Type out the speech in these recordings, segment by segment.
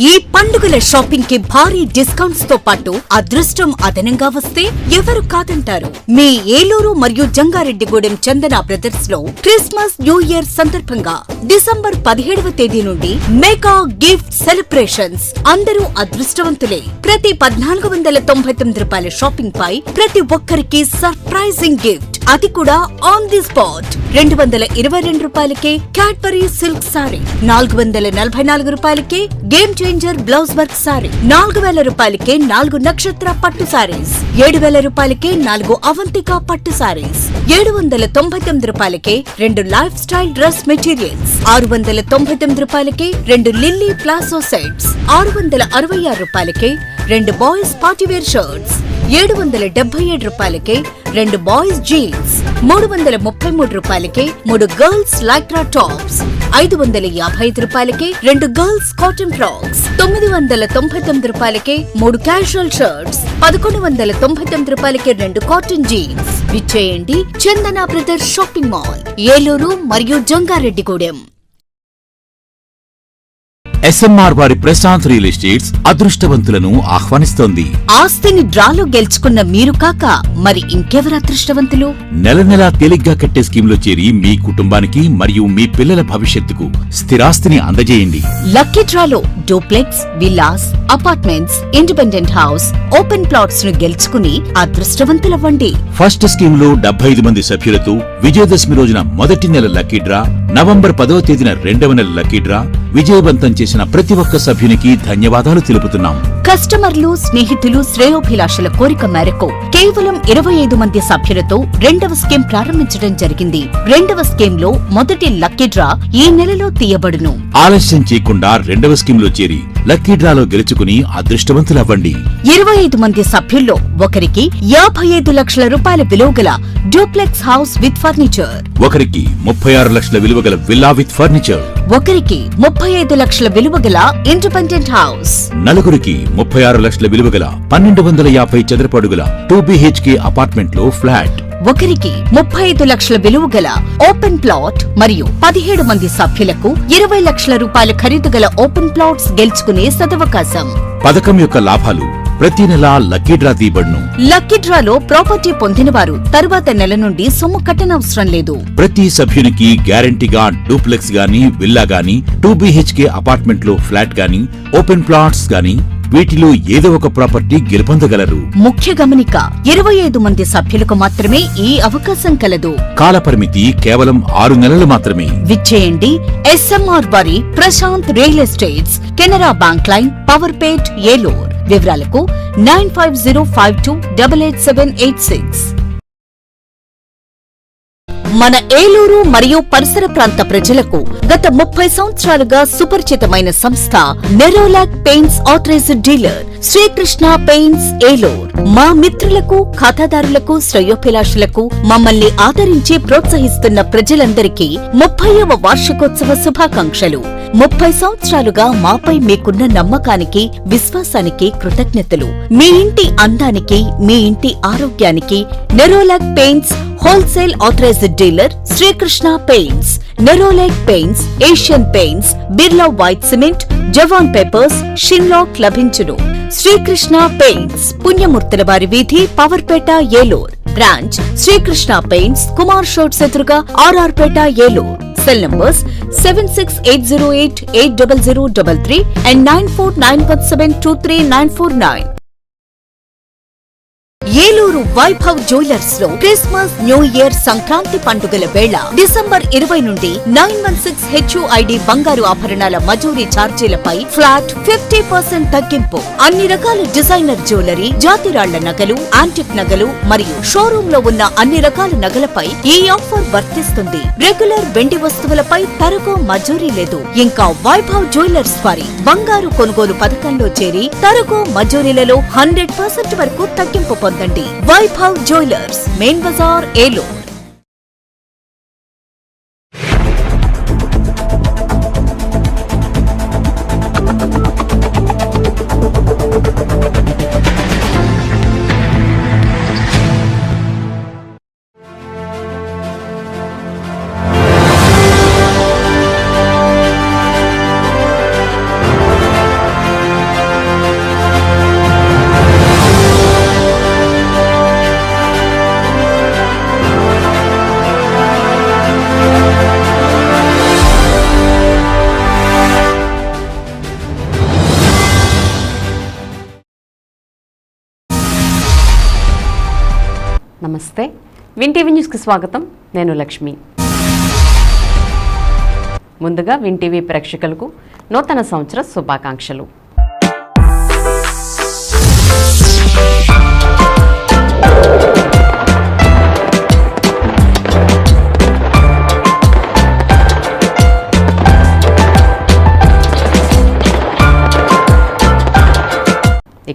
ఈ పండుగల షాపింగ్ కి భారీ డిస్కౌంట్స్ తో పాటు అదృష్టం అదనంగా వస్తే ఎవరు కాదంటారు. మీ ఏలూరు మరియు జంగారెడ్డిగూడెం చందన బ్రదర్స్ లో క్రిస్మస్ న్యూ ఇయర్ సందర్భంగా డిసెంబర్ 17వ తేదీ నుండి మెగా గిఫ్ట్ సెలబ్రేషన్స్. అందరూ అదృష్టవంతులే. ప్రతి 1499 రూపాయల షాపింగ్ పై ప్రతి ఒక్కరికి సర్ప్రైజింగ్ గిఫ్ట్, అది కూడా ఆన్ ది స్పాట్. 222 రూపాయలకే క్యాడ్బరీ సిల్క్ సారీ, 444 రూపాయలకే game changer blouse work sorry, 4000 రూపాయలకే 4 నక్షత్ర పట్టు సారీస్, 7000 రూపాయలకే 4 అవంతిక పట్టు సారీస్, 799 రూపాయలకే 2 లైఫ్ స్టైల్ డ్రెస్ మెటీరియల్స్, 699 రూపాయలకే 2 లిల్లీ ప్లాసో సెట్స్, 666 రూపాయలకే 2 బాయ్స్ పార్టీవేర్ షర్ట్స్, 777 రూపాయలకే 2 బాయ్స్ జీన్స్, 333 రూపాయలకే 3 గర్ల్స్ లైక్రా టాప్స్, 555 రూపాయలకే 2 గర్ల్స్ కాటన్ ఫ్రాక్స్, 999 రూపాయలకే 3 క్యాజువల్ షర్ట్స్, 1199 రూపాయలకే 2 కాటన్ జీన్స్. విచ్చేయండి చందన బ్రదర్స్ షాపింగ్ మాల్, ఏలూరు మరియు జంగారెడ్డిగూడెం. ఎస్ఎంఆర్ వారి ప్రశాంత్ రియల్ ఎస్టేట్స్ అదృష్టవంతులను ఆహ్వానిస్తోంది. ఆస్తిని డ్రాలో గెలుచుకున్న మీరు కాక మరి ఇంకెవరు అదృష్టవంతులు? నెల నెలా తేలిగ్గా కట్టే స్కీమ్లో చేరి మీ కుటుంబానికి మరియు మీ పిల్లల భవిష్యత్తుకు స్థిరాస్తిని అందజేయండి. లక్కీ డ్రాలో duplex, villas, apartments, independent house, open plots ను గెలుచుకుని అదృష్టవంతులవ్వండి. ఫస్ట్ స్కీమ్ లో 75 మంది సభ్యులతో విజయదశమి రోజున మొదటి నెల లక్కీ డ్రా, నవంబర్ 10వ తేదీన 2వ నెల లక్కీ డ్రా విజయవంతం చేసిన ప్రతి ఒక్క సభ్యునికి ధన్యవాదాలు తెలుపుతున్నాం. కస్టమర్లు, స్నేహితులు, శ్రేయోభిలాషుల కోరిక మేరకు కేవలం 25 మంది సభ్యులతో 2వ స్కీమ్ ప్రారంభించడం జరిగింది. 2వ స్కీమ్ లో మొదటి లక్కీ డ్రా ఈ నెలలో తీయబడును. ఆలస్యం చేయకుండా 2వ స్కీమ్ లో చేరి లక్కీ డ్రాలో గెలుచుకుని అదృష్టవంతులవ్వండి. 25 మంది సభ్యుల్లో ఒకరికి 55 లక్షల రూపాయల విలువగల డూప్లెక్స్ హౌస్ విత్ ఫర్నిచర్, ఒకరికి 36 లక్షల విలువగల విల్లా విత్ ఫర్నిచర్, ఒకరికి 35 లక్షల విలువగల ఇండిపెండెంట్ హౌస్, నలుగురికి 36 లక్షల విలువగల 1250 చదరపు అడుగుల 2BHK అపార్ట్మెంట్ లో ఫ్లాట్, ఒకరికి 35 లక్షల విలువగల ఓపెన్ ప్లాట్ మరియు 17 మంది సభ్యులకు 20 లక్షల రూపాయల ఖరీదు గల ఓపెన్ ప్లాట్స్ గెలుచుకునే సదవకాశం. పథకం యొక్క లాభాలు ప్రతి నెలా లక్కీ డ్రా తీయబడును. లక్కీ డ్రాలో ప్రాపర్టీ పొందినవారు తరువాత నెల నుండి సొమ్ము కట్టనవసరం లేదు. ప్రతి సభ్యునికి గ్యారంటీగా డూప్లెక్స్ గాని, విల్లా గాని, 2BHK అపార్ట్మెంట్ లో ఫ్లాట్ గాని, ఓపెన్ ప్లాట్స్ గాని, వీటిలో ఏదో ఒక ప్రాపర్టీ గెలుపొందగలరు. ముఖ్య గమనిక, 25 మంది సభ్యులకు మాత్రమే ఈ అవకాశం కలదు. కాలపరిమితి కేవలం 6 నెలలు మాత్రమే. విచ్చేయండి ఎస్ఎంఆర్ వారి Prashanth real estates, Canara bank line, Powerpet, Eluru. వివరాలకు 9505288786. మన ఏలూరు మరియు పరిసర ప్రాంత ప్రజలకు గత 30 సంవత్సరాలుగా సుపరిచితమైన సంస్థ Nerolac paints authorized dealer Srikrishna paints, Eluru. మా మిత్రులకు, ఖాతాదారులకు, శ్రేయోభిలాషులకు, మమ్మల్ని ఆదరించి ప్రోత్సహిస్తున్న ప్రజలందరికీ 30వ వార్షికోత్సవ శుభాకాంక్షలు. 30 సంవత్సరాలుగా మాపై మీకున్న నమ్మకానికి, విశ్వాసానికి కృతజ్ఞతలు. మీ ఇంటి అందానికి, మీ ఇంటి ఆరోగ్యానికి Nerolac paints wholesale authorized dealer Srikrishna paints. Nerolac paints, Asian paints, Birla white cement, జవాన్ పేపర్స్, షిన్లాక్ లభించును. శ్రీకృష్ణ పెయింట్స్, పుణ్యమూర్తుల వారి వీధి, పవర్పేట, ఏలూరు. బ్రాంచ్ శ్రీకృష్ణ పెయింట్స్, కుమార్ షోట్స్ ఎదురుగా, ఆర్ఆర్ పేట, Eluru. Cell numbers 7680880033 and 9491723949. Eluru Vaibhav jewellers లో క్రిస్మస్, న్యూ ఇయర్, సంక్రాంతి పండుగల వేళ డిసెంబర్ 20 నుండి 916 HUID బంగారు ఆభరణాల మజూరీ ఛార్జీలపై ఫ్లాట్ 50% తగ్గింపు. అన్ని రకాల డిజైనర్ జ్యువెలరీ, జాతిరాళ్ల నగలు, యాంటిక్ నగలు మరియు షోరూమ్ లో ఉన్న అన్ని రకాల నగలపై ఈ ఆఫర్ వర్తిస్తుంది. రెగ్యులర్ వెండి వస్తువులపై తరుగు మజూరీ లేదు. ఇంకా వైభవ్ జ్యువెలర్స్ వారి బంగారు కొనుగోలు పథకంలో చేరి తరుగు మజూరీలలో 100% వరకు తగ్గింపు పొందండి. Vaibhav jewellers, main Bazar, Eluru. నమస్తే, విన్ టీవీ న్యూస్కి స్వాగతం. నేను లక్ష్మి. ముందుగా విన్ టీవీ ప్రేక్షకులకు నూతన సంవత్సర శుభాకాంక్షలు.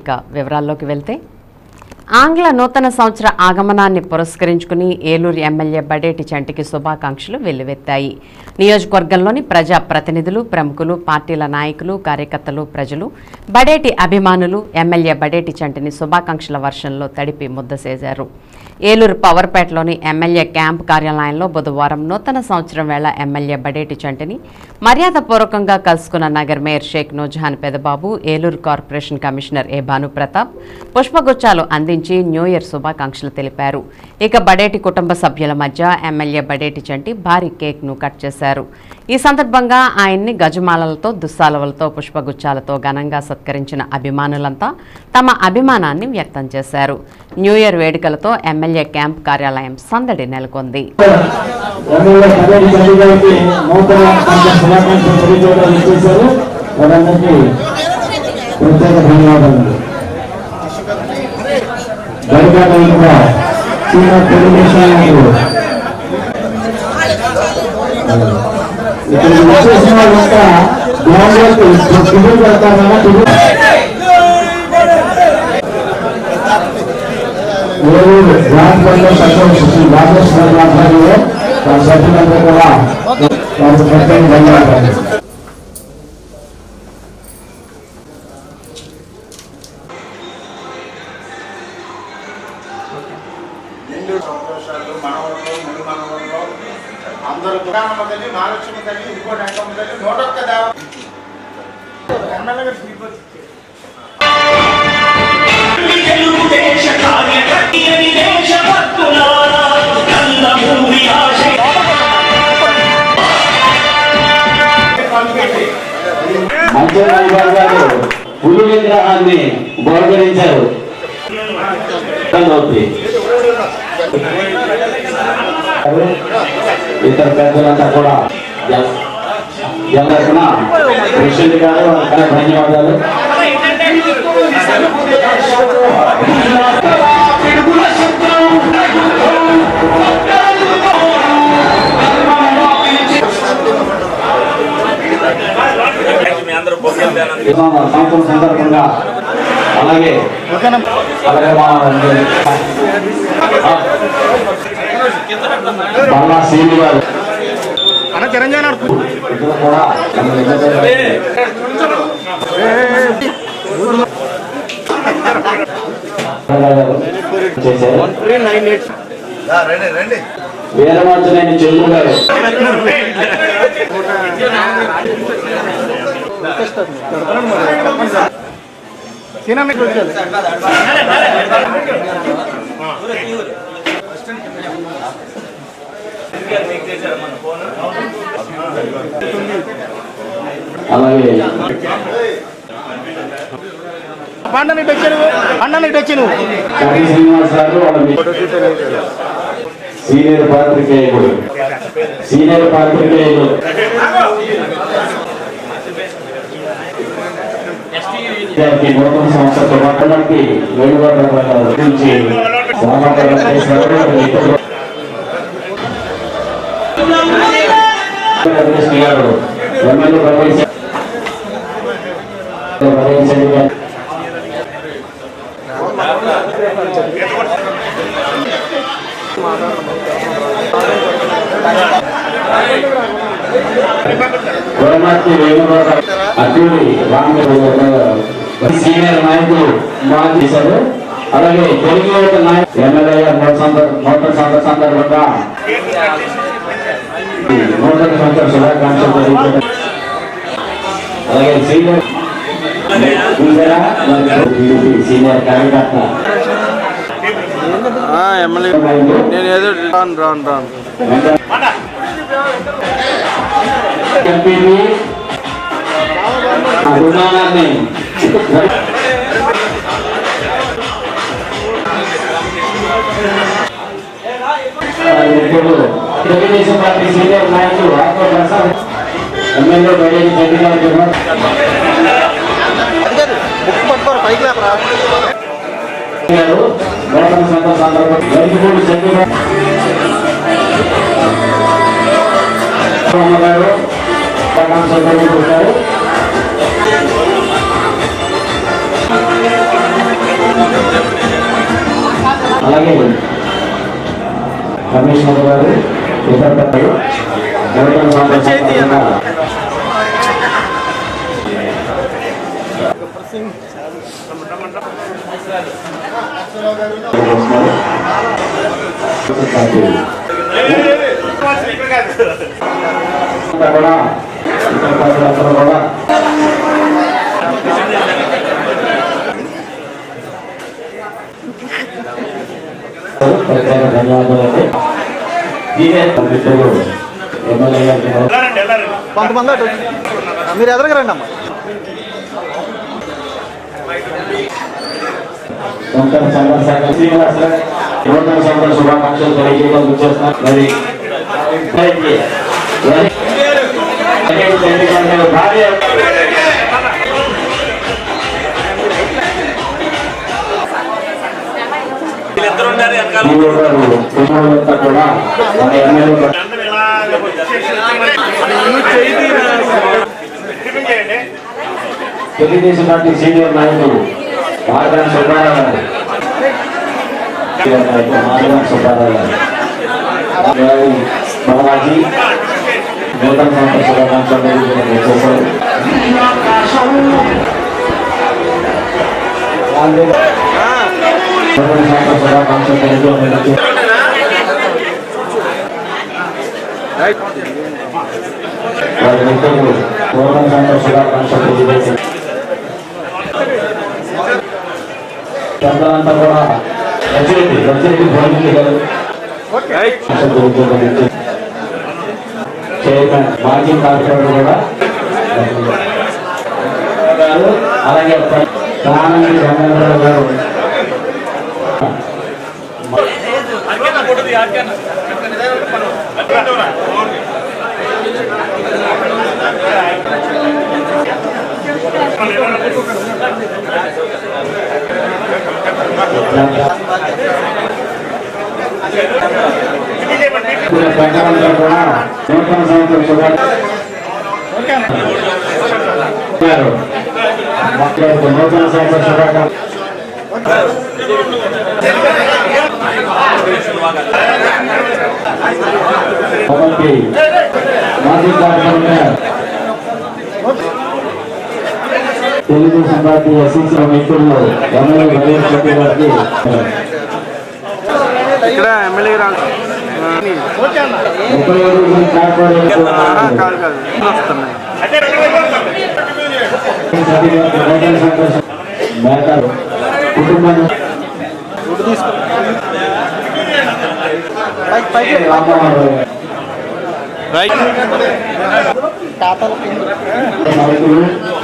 ఇక వివరాల్లోకి వెళ్తే, ఆంగ్ల నూతన సంవత్సర ఆగమనాన్ని పురస్కరించుకుని ఏలూరు ఎమ్మెల్యే బడేటి చంటికి శుభాకాంక్షలు వెల్లువెత్తాయి. నియోజకవర్గంలోని ప్రజా ప్రతినిధులు, ప్రముఖులు, పార్టీల నాయకులు, కార్యకర్తలు, ప్రజలు బడేటి అభిమానులు ఎమ్మెల్యే బడేటి చంటిని శుభాకాంక్షల వర్షంలో తడిపి ముద్దసేశారు. ఏలూరు పవర్పేటలోని ఎమ్మెల్యే క్యాంప్ కార్యాలయంలో బుధవారం నూతన సంవత్సరం వేళ ఎమ్మెల్యే బడేటి చంటిని మర్యాదపూర్వకంగా కలుసుకున్న నగర్ mayor Sheikh Noorjahan Pedababu, Eluru corporation commissioner A Bhanuprathap పుష్పగుచ్చాలు అందించి న్యూ ఇయర్ శుభాకాంక్షలు తెలిపారు. ఇక బడేటి కుటుంబ సభ్యుల మధ్య ఎమ్మెల్యే బడేటి చంటి భారీ కేక్ను కట్ చేశారు. ఈ సందర్భంగా ఆయన్ని గజమాలలతో, దుస్సాలవలతో, పుష్పగుచ్చాలతో ఘనంగా సత్కరించిన అభిమానులంతా తమ అభిమానాన్ని వ్యక్తం చేశారు. న్యూ ఇయర్ వేడుకలతో ఎమ్మెల్యే క్యాంప్ కార్యాలయం సందడి నెలకొంది. సంతోషాలు మనవల్లో ముడి మనవల్లో అందరూ దుకాణమ్మ తల్లి, మహాలక్ష్మి తల్లి, ఇంకోటి అంకమ్మ తల్లి, 101 దేవ పులి విగ్రహాన్ని బహుకరించారు. ఇతర పెద్దలంతా కూడా ఎవరైనా ప్రెసిడెంట్ గారు ధన్యవాదాలు. సంవత్సరం సందర్భంగా అలాగే బాలా శ్రీని గారు కూడా వీరమాచనేని చెల్లు గారు అలాగే శ్రీనివాస్ గారు సీనియర్ పాత్రికేయులు నూతన సంవత్సర పట్టణానికి వేణుగోపాల నుంచి గారు ఎమ్మెల్యే అటూరి సీనియర్ నాయకులు బాగా చేశారు. అలాగే తెలుగు నాయకులు ఎమ్మెల్యే నూతన సందర్భంగా నూతన సంవత్సర శుభాకాంక్షలు. అలాగే సీనియర్ కార్యకర్త నేను ఏదో రాను అభిమానాన్ని ఇప్పుడు తెలుగుదేశం పార్టీ సీనియర్ నాయకులు ఆత్మ ప్రసాద్ ఎమ్మెల్యే బడేటి చంటి గారు నూతన సంవత్సర సందర్భంగా వెలుగుపూడి చంటి గారు శుభాకాంక్షలు తెలియజేశారు. అలాగే కమిషనర్ గారు ఇతర పెద్దలు నూతన సంవత్సరంగా కూడా ఇతర ప్రజలందరూ కూడా ధన్యవాదాలు. ఎమ్మెల్యే గారు కొంతమంది అటు మీరు ఎదరగరండి అమ్మా. నూతన సంవత్సర శ్రీనివాసరావు నూతన సంవత్సర శుభాకాంక్షలు తెలియజేయడం వచ్చేస్తున్నారు. మరి భార్య కూడా మన ఎమ్మెల్యే తెలుగుదేశం పార్టీ సీనియర్ నాయకులు మార్గాన్ సుబ్బారావు గారు బాలాజీ నూతన సంవత్సర శుభాకాంక్షలు చేశారు. శుభాకాంక్షలు తెలియజేయడం వారి మిత్రులు నూతన సంవత్సర శుభాకాంక్షలు తెలియజేశారు. చంద్రంతా కూడా రచయిత భోజనం గారు చైర్మన్ మాజీ కార్పొరేటర్ కూడా అలాగే ప్రాణానికి రంగారావు గారు ప్రజలందరూ కూడా నూతన సంవత్సర శుభాకాంక్షలు నూతన సంవత్సర శుభాకాంక్షలు మాజీ కార్పొరేటర్ తెలుగుదేశం పార్టీ ఎస్సీసీ మిత్రులు ఎమ్మెల్యే గణేష్ రెడ్డి గారికి ఇక్కడ ఎమ్మెల్యే రాదు 37 కార్పొరేటర్ వస్తున్నాయి. మేకలు కుటుంబాన్ని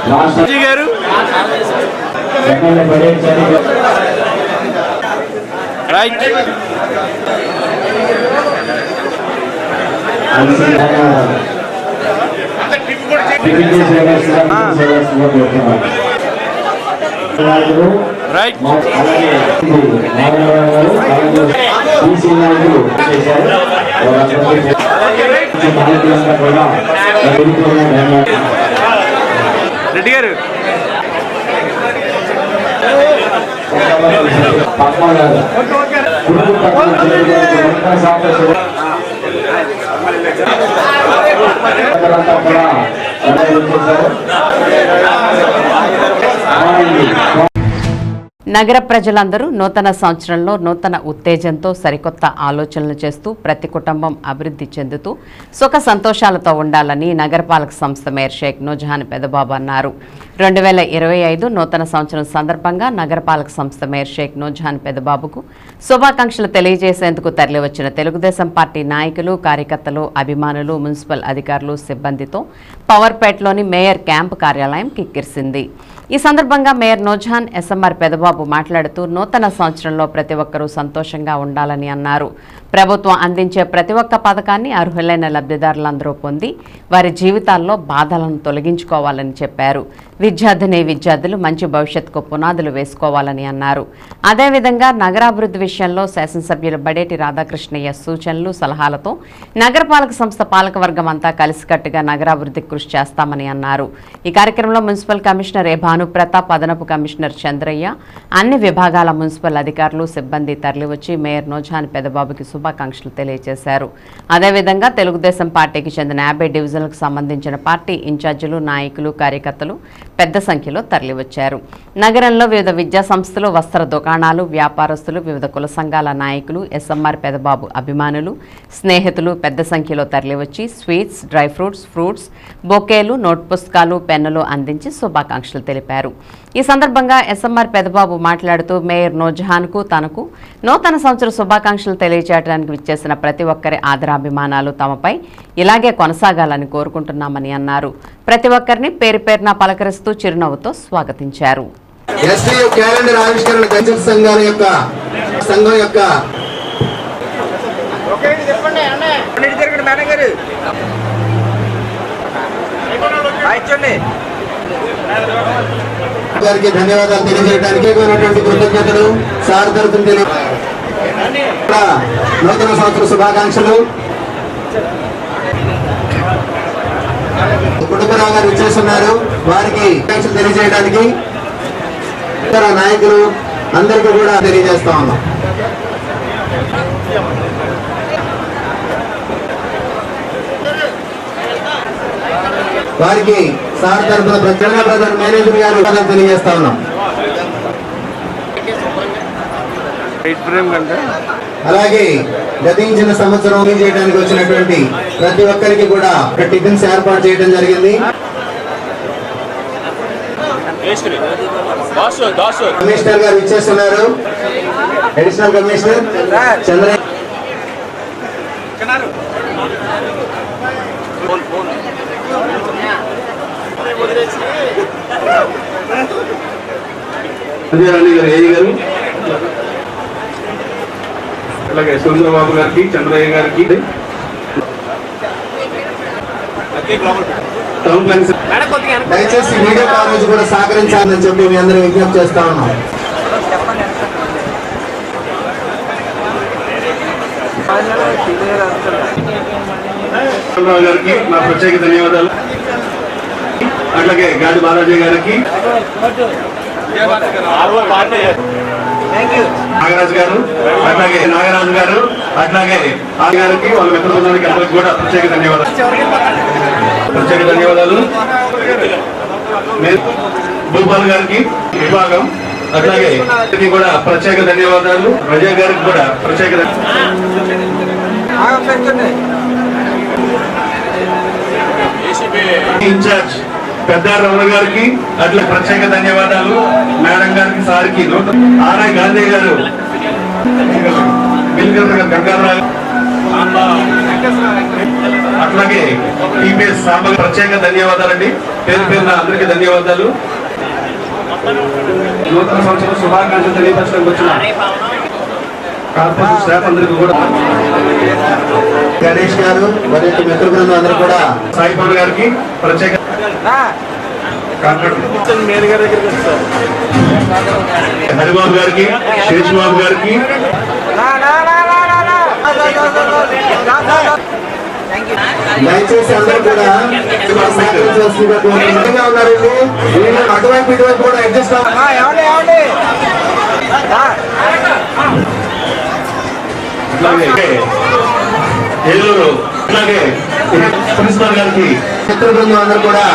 రాష్ట్ర గారు ఎమ్మెల్యే బడేటి చంటి గారు రైట్ రైట్ అలాగే నారాయణరావు గారు బీసీ నాయకులు చేశారు. నాయకులంతా కూడా రెడ్డి గారు పద్మ గారు నగర ప్రజలందరూ నూతన సంవత్సరంలో నూతన ఉత్తేజంతో సరికొత్త ఆలోచనలు చేస్తూ ప్రతి కుటుంబం అభివృద్ధి చెందుతూ సుఖ సంతోషాలతో ఉండాలని నగరపాలక సంస్థ మేయర్ షేక్ నూజహాన్ పెదబాబు అన్నారు. 2025 నూతన సంవత్సరం సందర్భంగా నగరపాలక సంస్థ మేయర్ షేక్ నూజహాన్ పెదబాబుకు శుభాకాంక్షలు తెలియజేసేందుకు తరలివచ్చిన తెలుగుదేశం పార్టీ నాయకులు, కార్యకర్తలు, అభిమానులు, మున్సిపల్ అధికారులు, సిబ్బందితో పవర్పేటలోని మేయర్ క్యాంపు కార్యాలయం కిక్కిరిసింది. ఈ సందర్భంగా మేయర్ నూజహాన్, ఎస్ఎంఆర్ పెదబాబు మాట్లాడుతూ నూతన సంవత్సరంలో ప్రతి ఒక్కరూ సంతోషంగా ఉండాలని అన్నారు. ప్రభుత్వం అందించే ప్రతి ఒక్క పథకాన్ని అర్హులైన లబ్ధిదారులందరూ పొంది వారి జీవితాల్లో బాధలను తొలగించుకోవాలని చెప్పారు. విద్యార్థులు మంచి భవిష్యత్తుకు పునాదులు వేసుకోవాలని అన్నారు. అదేవిధంగా నగరాభివృద్ధి విషయంలో శాసనసభ్యులు బడేటి రాధాకృష్ణయ్య సూచనలు సలహాలతో నగరపాలక సంస్థ పాలకవర్గం అంతా కలిసికట్టుగా నగరాభివృద్ధికి కృషి చేస్తామని అన్నారు. ఈ కార్యక్రమంలో మున్సిపల్ కమిషనర్ ఏ భానుప్రతాప్, అదనపు కమిషనర్ చంద్రయ్య, అన్ని విభాగాల మున్సిపల్ అధికారులు సిబ్బంది తరలివచ్చి మేయర్ నోజాన్ పెదబాబుకి శుభాకాంక్షలు తెలియజేశారు. అదేవిధంగా తెలుగుదేశం పార్టీకి చెందిన 50 డివిజన్లకు సంబంధించిన పార్టీ ఇన్ఛార్జీలు, నాయకులు, కార్యకర్తలు పెద్ద సంఖ్యలో తరలివచ్చారు. నగరంలో వివిధ విద్యా సంస్థలు, వస్త్ర దుకాణాలు, వ్యాపారస్తులు, వివిధ కుల సంఘాల నాయకులు, ఎస్ఎంఆర్ పెదబాబు అభిమానులు, స్నేహితులు పెద్ద సంఖ్యలో తరలివచ్చి స్వీట్స్, డ్రై ఫ్రూట్స్, బొకేలు, నోట్ పుస్తకాలు, పెన్నులు అందించి శుభాకాంక్షలు తెలిపారు. ఈ సందర్భంగా ఎస్ఎంఆర్ పెదబాబు మాట్లాడుతూ మేయర్ నూర్జహాన్కు తనకు నూతన సంవత్సర శుభాకాంక్షలు తెలియజేయడానికి విచ్చేసిన ప్రతి ఒక్కరి ఆదరాభిమానాలు తమపై ఇలాగే కొనసాగాలని కోరుకుంటున్నామని అన్నారు. ప్రతి ఒక్కరిని పేరు పేరున పలకరిస్తూ చిరునవ్వుతో స్వాగతించారు. ఎస్టీయూ క్యాలెండర్ ఆవిష్కరణ కంచెల సంఘం యొక్క గారికి ధన్యవాదాలు తెలియజేయడానికి కృతజ్ఞతలు సార్ తరఫున నూతన సంవత్సర శుభాకాంక్షలు. కుటుంబరావు గారు విచ్చేస్తున్నారు, వారికి ఆకాంక్షలు తెలియజేయడానికి ఇతర నాయకులు అందరికీ కూడా తెలియజేస్తా ఉన్నాం. వారికి సార్ తరఫున ప్రజల బ్రదర్ మేనేజర్ గారు తెలియజేస్తా ఉన్నాం. అలాగే గతించిన సంవత్సరం చేయడానికి వచ్చినటువంటి ప్రతి ఒక్కరికి కూడా టిఫిన్స్ ఏర్పాటు చేయడం జరిగింది. కమిషనర్ గారు ఇచ్చేస్తున్నారు, అడిషనల్ కమిషనర్ చంద్రయ్య. గారు, అలాగే సురేంద్రబాబు గారికి, చంద్రయ్య గారికి, దయచేసి వీడియో కాలేజ్ కూడా సహకరించాలని చెప్పి మీ అందరూ విజ్ఞప్తి చేస్తా ఉన్నాం. చంద్రబాబు గారికి నా ప్రత్యేక ధన్యవాదాలు. అట్లాగే గాడి బాలాజీ గారికి, నాగరాజు గారు, అట్లాగే నాగరాజు గారు, అట్లాగే ఆ గారికి, వాళ్ళ మిత్ర బృందానికి అందరికి కూడా ప్రత్యేక ధన్యవాదాలు. భూపాల్ గారికి విభాగం, అట్లాగే కూడా ప్రత్యేక ధన్యవాదాలు. రజయ్ గారికి కూడా ప్రత్యేక ఇన్ఛార్జ్ పెద్ద రమణ గారికి అట్లా ప్రత్యేక ధన్యవాదాలు. మేడం గారికి, సార్కి, ఆర్ఐ గాంధీ గారు, గంగారావు, అట్లాగే టీపీఎస్ సాంబ ప్రత్యేక ధన్యవాదాలండి. పేరు పేరున అందరికీ ధన్యవాదాలు. నూతన సంవత్సరం శుభాకాంక్షలు తెలియపరచడానికి వచ్చిన కార్పొరేషన్ స్టాఫ్ అందరికీ కూడా, గణేష్ గారు మరి మిత్ర బృందం అందరూ కూడా, సాయిబాబు గారికి ప్రత్యేక, హరిబాబు గారికి, శేషబాబు గారికి, దయచేసి అందరూ కూడా ఉన్నారండి. అటువైపు ఇటువైపు కూడా అడ్జస్ట్ ఏలూరు, అట్లాగే ప్రిన్సిపల్ గారికి, మిత్ర బృందం అందరూ కూడా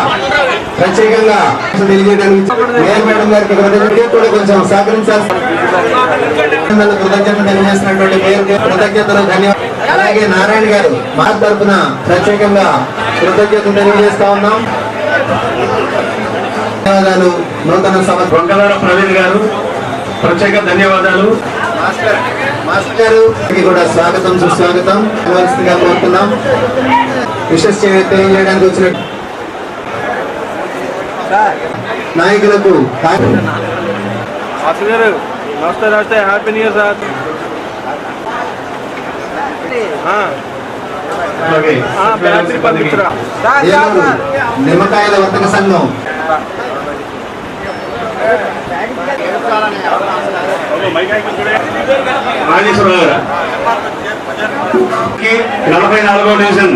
ప్రత్యేకంగా తెలియజేయడానికి మేయర్ మేడం గారికి కూడా కొంచెం సహకరించాల్సి కృతజ్ఞతలు తెలియజేసినటువంటి మేయర్ కృతజ్ఞతలు ధన్యవాదాలు. అలాగే నారాయణ గారు మా తరఫున ప్రత్యేకంగా కృతజ్ఞతలు తెలియజేస్తా ఉన్నాం. ధన్యవాదాలు. నూతన సంవత్సరం వంకలార ప్రవీణ్ గారు ప్రత్యేక ధన్యవాదాలు. మాస్టర్ గారు కూడా స్వాగతం సుస్వాగతం గా కోరుతున్నాం. విషెస్ తెలియజేయడానికి వచ్చిన నాయకులకు నమస్తే నమస్తే happy new year sir. Battery పంపించరా. నిమ్మకాయల వర్తక సంఘం రాజేశ్వరరావు గారు 44వ డివిజన్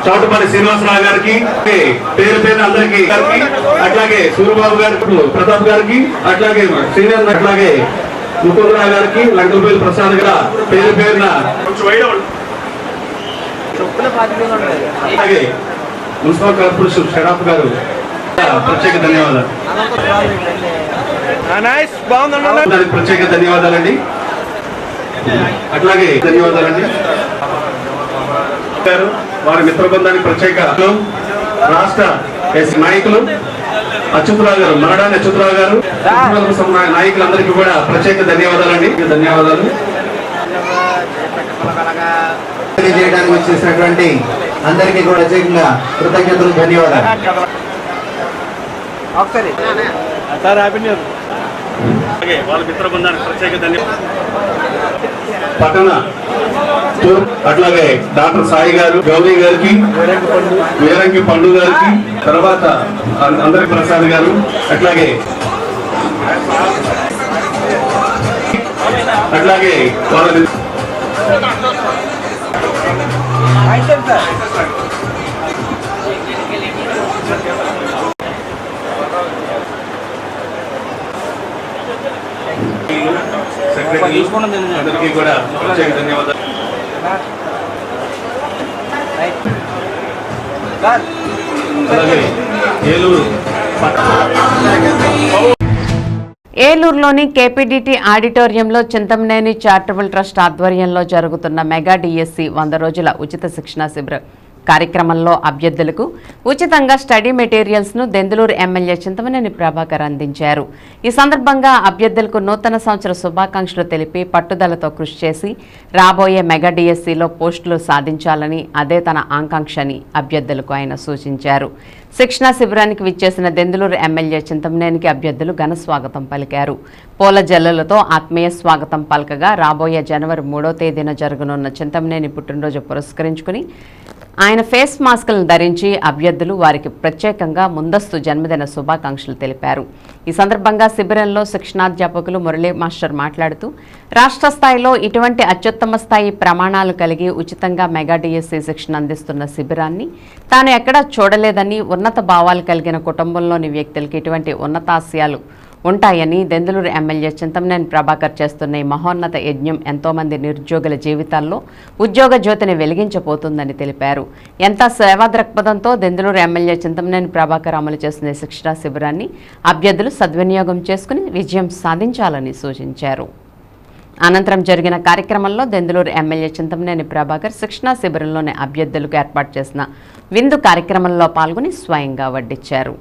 చౌటుపల్లి శ్రీనివాసరావు గారికి పేరు పేరు అందరికి అట్లాగే సూర్యబాబు గారికి ప్రతాప్ గారికి అట్లాగే శ్రీనివాస్ అట్లాగే ముకుందరావు గారికి లంకలపల్లి ప్రసాద్ గారు పేరు పేరున అలాగే మున్సిపల్ కార్పొరేషన్ షడాఫ్ గారు ప్రత్యేక ధన్యవాదాలు. దానికి ప్రత్యేక ధన్యవాదాలండి. అట్లాగే ధన్యవాదాలండి వారి మిత్ర బృందానికి ప్రత్యేక రాష్ట్ర ఎస్ నాయకులు అచ్యుతరావు గారు మరడాని అచ్యుతరావు గారు నాయకులందరికీ కూడా ప్రత్యేక ధన్యవాదాలండి. ధన్యవాదాలు తెలియజేయడానికి వచ్చేసినటువంటి అందరికీ కూడా ప్రత్యేకంగా కృతజ్ఞతలు ధన్యవాదాలు. Sir happy new year. వాళ్ళ మిత్ర బృందానికి ప్రత్యేక ధన్యవాదాలు. పట్టణ అట్లాగే డాక్టర్ సాయి గారు గౌరీ గారికి వీరంగి పండు గారికి తర్వాత అందరి ప్రసాద్ గారు అట్లాగే వాళ్ళ అందరికీ కూడా ప్రత్యేక ధన్యవాదాలు. అలాగే ఏలూరులోని కేపీడీటీ ఆడిటోరియంలో చింతమనేని చారిటబుల్ ట్రస్ట్ ఆధ్వర్యంలో జరుగుతున్న మెగా డిఎస్సి 100 రోజుల ఉచిత శిక్షణా శిబిరం కార్యక్రమంలో అభ్యర్థులకు ఉచితంగా స్టడీ మెటీరియల్స్ను దెందులూరు ఎమ్మెల్యే చింతమనేని ప్రభాకర్ అందించారు. ఈ సందర్భంగా అభ్యర్థులకు నూతన సంవత్సర శుభాకాంక్షలు తెలిపి పట్టుదలతో కృషి చేసి రాబోయే మెగా డిఎస్సిలో పోస్టులు సాధించాలని అదే తన ఆకాంక్ష అని అభ్యర్థులకు ఆయన సూచించారు. శిక్షణా శిబిరానికి విచ్చేసిన దెందులూరు ఎమ్మెల్యే చింతమనేనికి అభ్యర్థులు ఘన స్వాగతం పలికారు. పూల జల్లులతో ఆత్మీయ స్వాగతం పలకగా రాబోయే జనవరి 3వ తేదీన జరగనున్న చింతమనేని పుట్టినరోజు పురస్కరించుకుని ఆయన ఫేస్ మాస్కులను ధరించి అభ్యర్థులు వారికి ప్రత్యేకంగా ముందస్తు జన్మదిన శుభాకాంక్షలు తెలిపారు. ఈ సందర్భంగా శిబిరంలో శిక్షణాధ్యాపకులు మురళీ మాస్టర్ మాట్లాడుతూ రాష్ట్ర స్థాయిలో ఇటువంటి అత్యుత్తమ స్థాయి ప్రమాణాలు కలిగి ఉచితంగా మెగా డిఎస్సి శిక్షణ అందిస్తున్న శిబిరాన్ని తాను ఎక్కడా చూడలేదని ఉన్నత భావాలు కలిగిన కుటుంబంలోని వ్యక్తులకి ఇటువంటి ఉన్నతాశయాలు ఉంటాయని దెందులూరు ఎమ్మెల్యే చింతమనేని ప్రభాకర్ చేస్తున్న ఈ మహోన్నత యజ్ఞం ఎంతోమంది నిరుద్యోగుల జీవితాల్లో ఉద్యోగ జ్యోతిని వెలిగించబోతుందని తెలిపారు. ఎంత సేవా దృక్పథంతో దెందులూరు ఎమ్మెల్యే చింతమనేని ప్రభాకర్ అమలు చేస్తున్న శిక్షణా శిబిరాన్ని అభ్యర్థులు సద్వినియోగం చేసుకుని విజయం సాధించాలని సూచించారు. అనంతరం జరిగిన కార్యక్రమంలో దెందులూరు ఎమ్మెల్యే చింతమనేని ప్రభాకర్ శిక్షణా శిబిరంలోని అభ్యర్థులకు ఏర్పాటు చేసిన విందు కార్యక్రమంలో పాల్గొని స్వయంగా వడ్డించారు.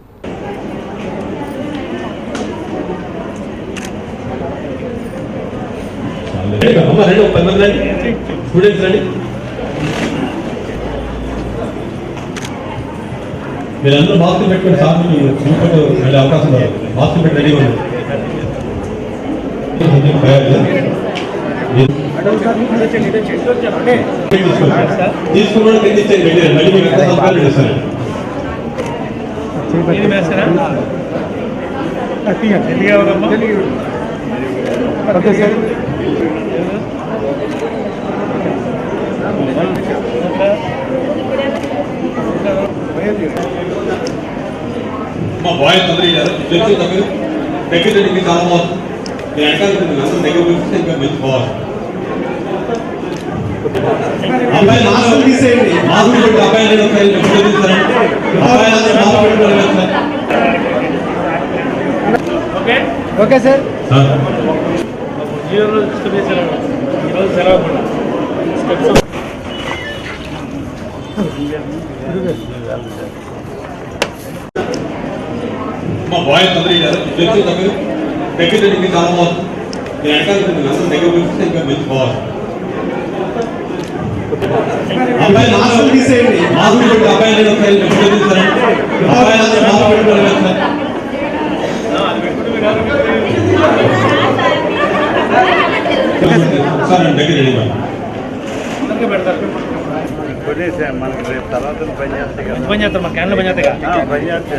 మీరందరూ మాస్కులు పెట్టుకుని సార్లు వెళ్ళే అవకాశం లేదు. మాస్కులు పెట్టి రెడీ ఉంది. తీసుకున్న మళ్ళీ మీకు ఎంత సౌకర్యాలు ఇస్తాను. మా బాయ్స్ అందరూ తెలుసు దగ్గర దగ్గర చాలా బాగుంది. నేను వెనకాల అందరూ దగ్గర పిలిస్తే ఇంకా మంచి బాగుంది. అబ్బాయి మాస్క్ తీసేయండి. మాస్క్ పెట్టి అబ్బాయిలు ఓకే సార్. మా బాయ్స్ అందరూ తెలుసు దగ్గర దగ్గర చాలా బాగుంది. నేను వెనకాల అందరూ దగ్గర పిలిస్తే ఇంకా మంచి బాగుంది. అబ్బాయి మాస్క్ తీసేయండి. మాస్క్ పెట్టి అబ్బాయిలు అబ్బాయిలు మాస్క్ పెట్టుకోవాలి. ఒకసారి నన్ను దగ్గర రెడీ ఇవ్వండి. మనకి రేపు తర్వాత పని చేస్తారు మా క్యాన్లో పని చేస్తా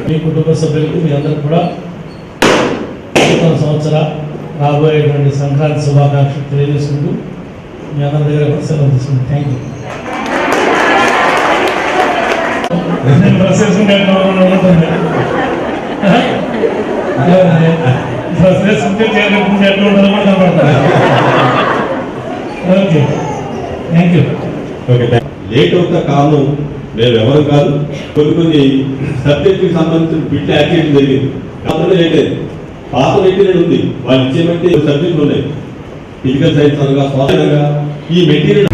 మీ కుటుంబ సభ్యులకు మీ అందరూ కూడా నూతన సంవత్సర రాబోయేటువంటి సంక్రాంతి శుభాకాంక్షలు తెలియజేసుకుంటూ మీ అందరి దగ్గర కూడా సెలవు తీసుకుంటాం. Thank you. డ్రెస్ వేసుకుంటే డ్రెస్ వేసుకుంటే చేరుకుంటే ఎట్లా ఉంటుందో కూడా కనపడుతుంది. Okay, thank you. Okay, late అవుతా కారణం మేము ఎవరు కాదు, కొన్ని సబ్జెక్టుకి సంబంధించిన బిట్ యాక్టివిటీ జరిగింది. కాబట్టి లేట్ అయింది. పాత మెటీరియల్ ఉంది, వాళ్ళు ఇచ్చేమంటే సబ్జెక్టులు ఉన్నాయి. ఫిజికల్ సైన్స్ అనగా స్వాతంత్రంగా ఈ మెటీరియల్.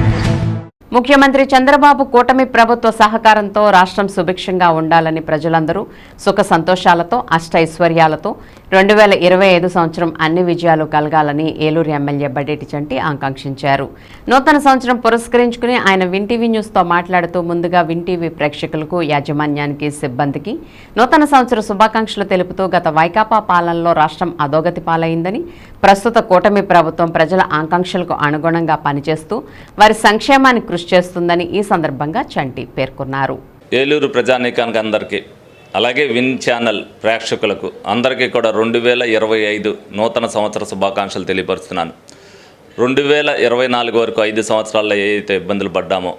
ముఖ్యమంత్రి చంద్రబాబు కూటమి ప్రభుత్వ సహకారంతో రాష్ట్రం సుభిక్షంగా ఉండాలని ప్రజలందరూ సుఖ సంతోషాలతో అష్టైశ్వర్యాలతో 2025 సంవత్సరం అన్ని విజయాలు కలగాలని ఏలూరు ఎమ్మెల్యే బడేటి చంటి ఆకాంక్షించారు. నూతన సంవత్సరం పురస్కరించుకుని ఆయన వింటీవీ న్యూస్తో మాట్లాడుతూ ముందుగా వింటీవీ ప్రేక్షకులకు, యాజమాన్యానికి, సిబ్బందికి నూతన సంవత్సర శుభాకాంక్షలు తెలుపుతూ గత వైకాపా పాలనలో రాష్ట్రం అధోగతి పాలైందని, ప్రస్తుత కూటమి ప్రభుత్వం ప్రజల ఆకాంక్షలకు అనుగుణంగా పనిచేస్తూ వారి సంక్షేమానికి కృషి చేస్తుందని ఈ సందర్భంగా చంటి పేర్కొన్నారు. ఏలూరు ప్రజానీకానికి అందరికీ, అలాగే విన్ ఛానల్ ప్రేక్షకులకు అందరికీ కూడా 2025 నూతన సంవత్సర శుభాకాంక్షలు తెలియపరుస్తున్నాను. 2024 వరకు 5 సంవత్సరాల్లో ఏదైతే ఇబ్బందులు పడ్డామో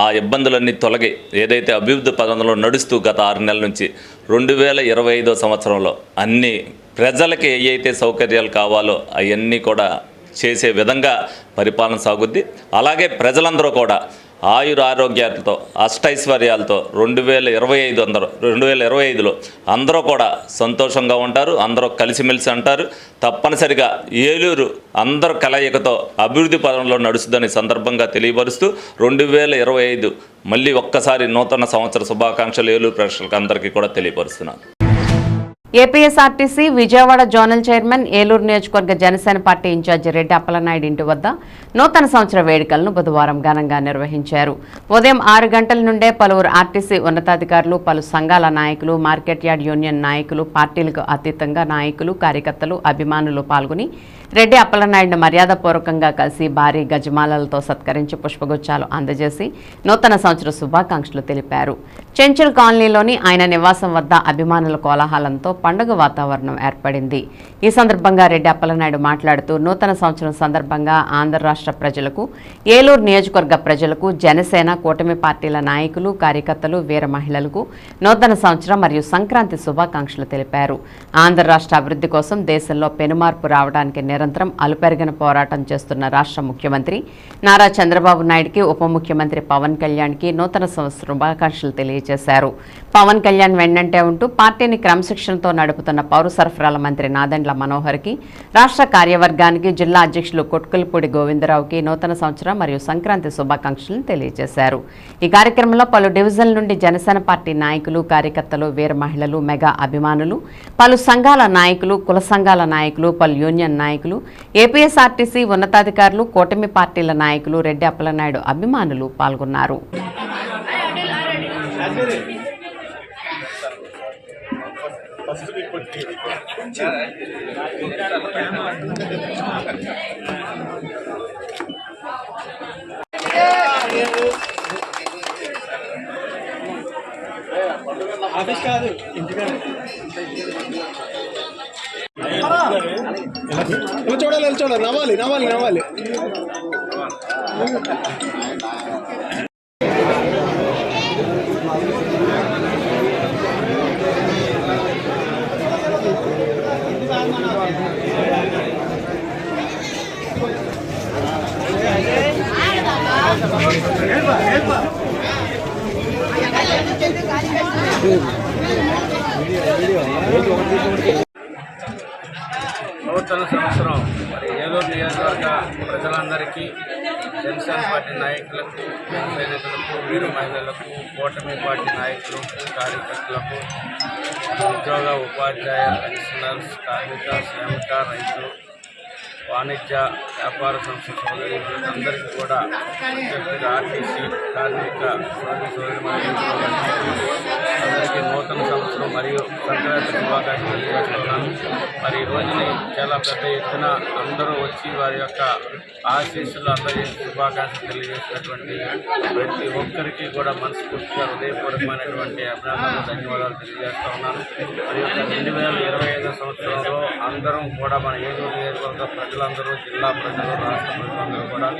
ఆ ఇబ్బందులన్నీ తొలగి ఏదైతే అభివృద్ధి పదంలో నడుస్తూ గత 6 నెలల నుంచి 2025 సంవత్సరంలో అన్ని ప్రజలకి ఏవైతే సౌకర్యాలు కావాలో అవన్నీ కూడా చేసే విధంగా పరిపాలన సాగుద్ది. అలాగే ప్రజలందరూ కూడా ఆయురారోగ్యాలతో అష్టైశ్వర్యాలతో 2025లో అందరూ కూడా సంతోషంగా ఉంటారు, అందరూ కలిసిమెలిసి అంటారు. తప్పనిసరిగా ఏలూరు అందరూ కలయికతో అభివృద్ధి పదంలో నడుస్తుందని సందర్భంగా తెలియపరుస్తూ 2025 మళ్ళీ ఒక్కసారి నూతన సంవత్సర శుభాకాంక్షలు ఏలూరు ప్రేక్షకులకు అందరికీ కూడా తెలియపరుస్తున్నాను. APSRTC Vijayawada zonal chairman, Eluru నియోజకవర్గ జనసేన పార్టీ ఇన్ఛార్జి రెడ్డి అప్పలనాయుడు ఇంటి వద్ద నూతన సంవత్సర వేడుకలను బుధవారం ఘనంగా నిర్వహించారు. ఉదయం 6 గంటల నుండే పలువురు ఆర్టీసీ ఉన్నతాధికారులు, పలు సంఘాల నాయకులు, మార్కెట్ యార్డ్ యూనియన్ నాయకులు, పార్టీలకు అతీతంగా నాయకులు, కార్యకర్తలు, అభిమానులు పాల్గొని రెడ్డి అప్పలనాయుడిని మర్యాదపూర్వకంగా కలిసి భారీ గజమాలలతో సత్కరించి పుష్పగుచ్చాలు అందజేసి నూతన సంవత్సర శుభాకాంక్షలు తెలిపారు. చెంచల్ కాలనీలోని ఆయన నివాసం వద్ద అభిమానుల కోలాహలంతో పండుగ వాతావరణం ఏర్పడింది. ఈ సందర్భంగా రెడ్డి అప్పలనాయుడు మాట్లాడుతూ నూతన సంవత్సరం సందర్భంగా ఆంధ్ర రాష్ట్ర ప్రజలకు, ఏలూరు నియోజకవర్గ ప్రజలకు, జనసేన కూటమి పార్టీల నాయకులు, కార్యకర్తలు, వీర మహిళలకు నూతన సంవత్సరం మరియు సంక్రాంతి శుభాకాంక్షలు తెలిపారు. ఆంధ్ర రాష్ట్ర అభివృద్ధి కోసం దేశంలో పెనుమార్పు రావడానికి నిరంతరం అలుపెరగని పోరాటం చేస్తున్న రాష్ట్ర ముఖ్యమంత్రి నారా చంద్రబాబు నాయుడుకి, ఉప ముఖ్యమంత్రి పవన్ కళ్యాణ్కి నూతన సంవత్సర శుభాకాంక్షలు తెలియజేశారు. పవన్ కళ్యాణ్ వెన్నంటే ఉంటూ పార్టీని క్రమశిక్షణతో నడుపుతున్న పౌర సరఫరాల మంత్రి నాదెండ్ల మనోహర్కి, రాష్ట్ర కార్యవర్గానికి, జిల్లా అధ్యక్షులు కొట్కులపూడి గోవిందరావుకి నూతన సంవత్సరం మరియు సంక్రాంతి శుభాకాంక్షలను తెలియజేశారు. ఈ కార్యక్రమంలో పలు డివిజన్ల నుండి జనసేన పార్టీ నాయకులు, కార్యకర్తలు, వీర మహిళలు, మెగా అభిమానులు, పలు సంఘాల నాయకులు, కుల సంఘాల నాయకులు, పలు యూనియన్ నాయకులు, ఏపీఎస్ఆర్టీసీ ఉన్నతాధికారులు, కూటమి పార్టీల నాయకులు, రెడ్డి అప్పలనాయుడు అభిమానులు పాల్గొన్నారు. చూడాలి నవ్వాలి నూతన సంవత్సరం మరి ఏలూరు నియోజకవర్గ ప్రజలందరికీ, జనసేన పార్టీ నాయకులకు, వీరు మహిళలకు, కూటమి పార్టీ నాయకులు, కార్యకర్తలకు, ఉద్యోగ, ఉపాధ్యాయ, పెన్షనర్స్, కార్మిక, శ్రామిక, రైతులు, వాణిజ్య వ్యాపార సంస్థ సోదరులు అందరికీ కూడా ప్రత్యేకంగా ఆర్టీసీ కార్మిక అందరికీ నూతన సంవత్సరం మరియు సంక్రాంతి శుభాకాంక్షలు తెలియజేస్తున్నాను. మరి ఈ రోజుని చాలా పెద్ద ఎత్తున అందరూ వచ్చి వారి యొక్క ఆశీస్సులు అందజేసి శుభాకాంక్షలు తెలియజేసినటువంటి ప్రతి ఒక్కరికి కూడా మనస్ఫూర్తిగా హృదయపూర్వకమైనటువంటి అభినందనలు, ధన్యవాదాలు తెలియజేస్తూ ఉన్నాను. మరి యొక్క 2025 సంవత్సరంలో అందరం కూడా మన ఏలూరు నియోజకవర్గ ప్రజలందరూ, జిల్లా ప్రజలు, రాష్ట్ర ప్రజలందరూ కూడా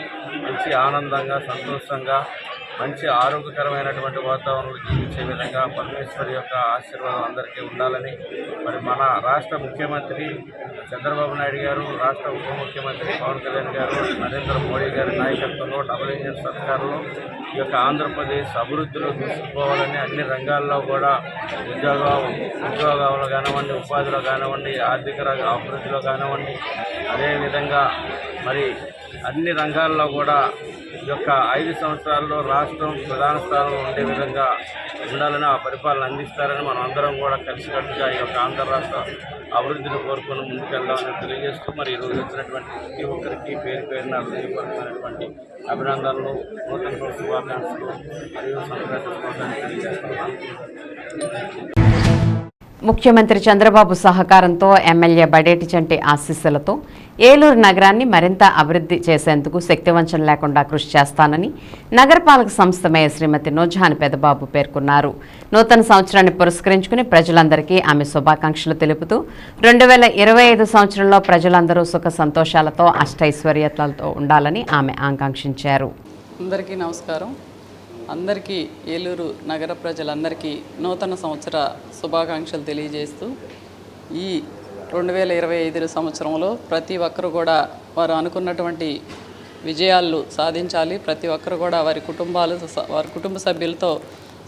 మంచి ఆనందంగా, సంతోషంగా, మంచి ఆరోగ్యకరమైనటువంటి వాతావరణంలో జీవించే విధంగా పరమేశ్వరి యొక్క ఆశీర్వాదం అందరికీ ఉండాలని, మరి మన రాష్ట్ర ముఖ్యమంత్రి చంద్రబాబు నాయుడు గారు, రాష్ట్ర ఉప ముఖ్యమంత్రి పవన్ కళ్యాణ్ గారు, నరేంద్ర మోడీ గారి నాయకత్వంలో డబుల్ ఇంజిన్ సర్కారులో ఈ యొక్క ఆంధ్రప్రదేశ్ అభివృద్ధిలో తీసుకుపోవాలని అన్ని రంగాల్లో కూడా ఉద్యోగాలు కానివ్వండి, ఉపాధిలో కానివ్వండి, ఆర్థిక అభివృద్ధిలో కానివ్వండి, అదేవిధంగా మరి అన్ని రంగాల్లో కూడా ఈ యొక్క 5 సంవత్సరాల్లో రాష్ట్రం ప్రధాన స్థానంలో ఉండే విధంగా ఉండాలని, ఆ పరిపాలన అందిస్తారని మనం అందరం కూడా కలిసికట్టుగా ఈ యొక్క ఆంధ్ర రాష్ట్ర అభివృద్ధిని కోరుకుని ముందుకెళ్దామని తెలియజేస్తూ, మరి ఈరోజు వచ్చినటువంటి ప్రతి ఒక్కరికి పేరు పేరున హృదయపూర్వకమైనటువంటి అభినందనలు, నూతన శుభాకాంక్షలు మరియు సంక్రాంతి శుభాకాంక్షలు తెలియజేస్తున్నాను. ముఖ్యమంత్రి చంద్రబాబు సహకారంతో ఎమ్మెల్యే బడేటి చంటి ఆశీస్సులతో ఏలూరు నగరాన్ని మరింత అభివృద్ధి చేసేందుకు శక్తివంచన లేకుండా కృషి చేస్తానని నగరపాలక సంస్థ మేయర్ శ్రీమతి నూజహాన్ పెదబాబు పేర్కొన్నారు. నూతన సంవత్సరాన్ని పురస్కరించుకుని ప్రజలందరికీ ఆమె శుభాకాంక్షలు తెలుపుతూ 2025 సంవత్సరంలో ప్రజలందరూ సుఖ సంతోషాలతో అష్టైశ్వర్యాలతో ఉండాలని ఆమె ఆకాంక్షించారు. అందరికీ నమస్కారం. అందరికీ ఏలూరు నగర ప్రజలందరికీ నూతన సంవత్సర శుభాకాంక్షలు తెలియజేస్తూ, ఈ 2025 సంవత్సరంలో ప్రతి ఒక్కరు కూడా వారు అనుకున్నటువంటి విజయాలు సాధించాలి. ప్రతి ఒక్కరు కూడా వారి కుటుంబ సభ్యులతో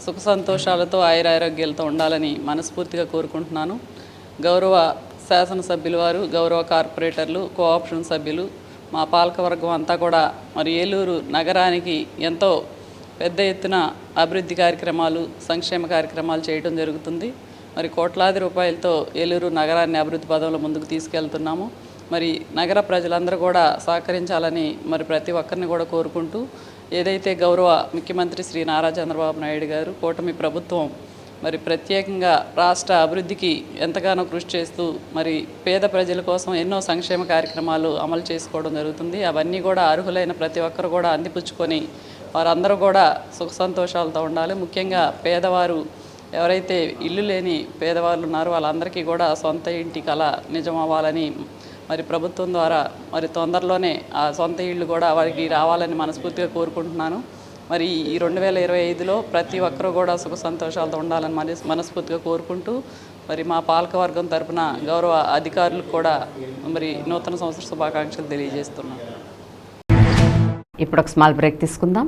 సుఖ సంతోషాలతో, ఆయురారోగ్యాలతో ఉండాలని మనస్ఫూర్తిగా కోరుకుంటున్నాను. గౌరవ శాసనసభ్యులు వారు, గౌరవ కార్పొరేటర్లు, కోఆప్షన్ సభ్యులు, మా పాలకవర్గం అంతా కూడా మరి ఏలూరు నగరానికి ఎంతో పెద్ద ఎత్తున అభివృద్ధి కార్యక్రమాలు, సంక్షేమ కార్యక్రమాలు చేయడం జరుగుతుంది. మరి కోట్లాది రూపాయలతో ఏలూరు నగరాన్ని అభివృద్ధి పదంలో ముందుకు తీసుకెళ్తున్నాము. మరి నగర ప్రజలందరూ కూడా సహకరించాలని మరి ప్రతి ఒక్కరిని కూడా కోరుకుంటూ, ఏదైతే గౌరవ ముఖ్యమంత్రి శ్రీ నారా చంద్రబాబు నాయుడు గారు, కూటమి ప్రభుత్వం మరి ప్రత్యేకంగా రాష్ట్ర అభివృద్ధికి ఎంతగానో కృషి చేస్తూ మరి పేద ప్రజల కోసం ఎన్నో సంక్షేమ కార్యక్రమాలు అమలు చేసుకోవడం జరుగుతుంది. అవన్నీ కూడా అర్హులైన ప్రతి ఒక్కరు కూడా అందిపుచ్చుకొని వారందరూ కూడా సుఖ సంతోషాలతో ఉండాలి. ముఖ్యంగా పేదవారు, ఎవరైతే ఇల్లు లేని పేదవాళ్ళు ఉన్నారో వాళ్ళందరికీ కూడా సొంత ఇంటి కళ నిజం అవ్వాలని మరి ప్రభుత్వం ద్వారా మరి తొందరలోనే ఆ సొంత ఇళ్ళు కూడా వారికి రావాలని మనస్ఫూర్తిగా కోరుకుంటున్నాను. మరి ఈ 2025లో ప్రతి ఒక్కరూ కూడా సుఖ సంతోషాలతో ఉండాలని మనస్ఫూర్తిగా కోరుకుంటూ, మరి మా పాలకవర్గం తరపున గౌరవ అధికారులకు కూడా మరి నూతన సంవత్సర శుభాకాంక్షలు తెలియజేస్తున్నాను. ఇప్పుడు ఒక స్మాల్ బ్రేక్ తీసుకుందాం.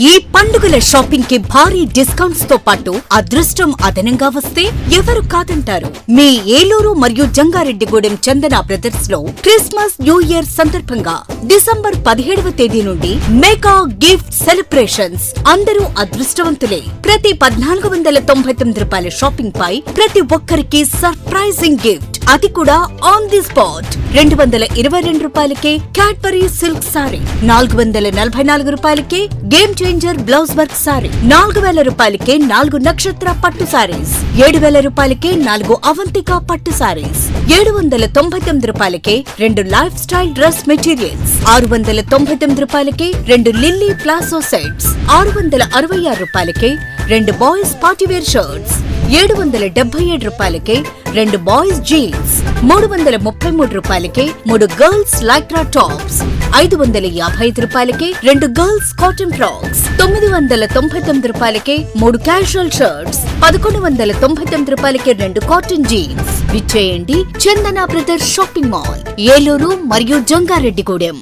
ఈ పండుగల షాపింగ్ కి భారీ డిస్కౌంట్స్ తో పాటు అదృష్టం అదనంగా వస్తే ఎవరు కాదంటారు? మీ ఏలూరు మరియు జంగారెడ్డిగూడెం చందన బ్రదర్స్ లో క్రిస్మస్ న్యూ ఇయర్ సందర్భంగా డిసెంబర్ 17వ తేదీ నుండి మెగా గిఫ్ట్ సెలబ్రేషన్స్. అందరూ అదృష్టవంతులే. ప్రతి 1499 రూపాయల షాపింగ్ పై ప్రతి ఒక్కరికి సర్ప్రైజింగ్ గిఫ్ట్, అది కూడా ఆన్ ది స్పాట్. 222 రూపాయలకే క్యాడ్బరీ సిల్క్ సారీ, 444 రూపాయలకే game changer blouse work sorry, 4000 రూపాయలకే 4 నక్షత్ర పట్టు సారీస్, 7000 రూపాయలకే 4 అవంతిక పట్టు సారీస్, 799 రూపాయలకే 2 లైఫ్ స్టైల్ డ్రెస్ మెటీరియల్స్, 699 రూపాయలకే 2 లిల్లీ ప్లాసో సెట్స్, 666 రూపాయలకే 2 బాయ్స్ పార్టీవేర్ షర్ట్స్, 777 రూపాయలకే 2 బాయ్స్ జీన్స్, 333 రూపాయలకే 3 గర్ల్స్ లైక్రా టాప్స్, 555 రూపాయలకే 2 గర్ల్స్ కాటన్ ఫ్రాక్స్, 999 రూపాయలకే 3 క్యాజువల్ షర్ట్స్, 1199 రూపాయలకే 2 కాటన్ జీన్స్. విచ్చేయండి చందన బ్రదర్స్ షాపింగ్ మాల్, ఏలూరు మరియు జంగారెడ్డిగూడెం.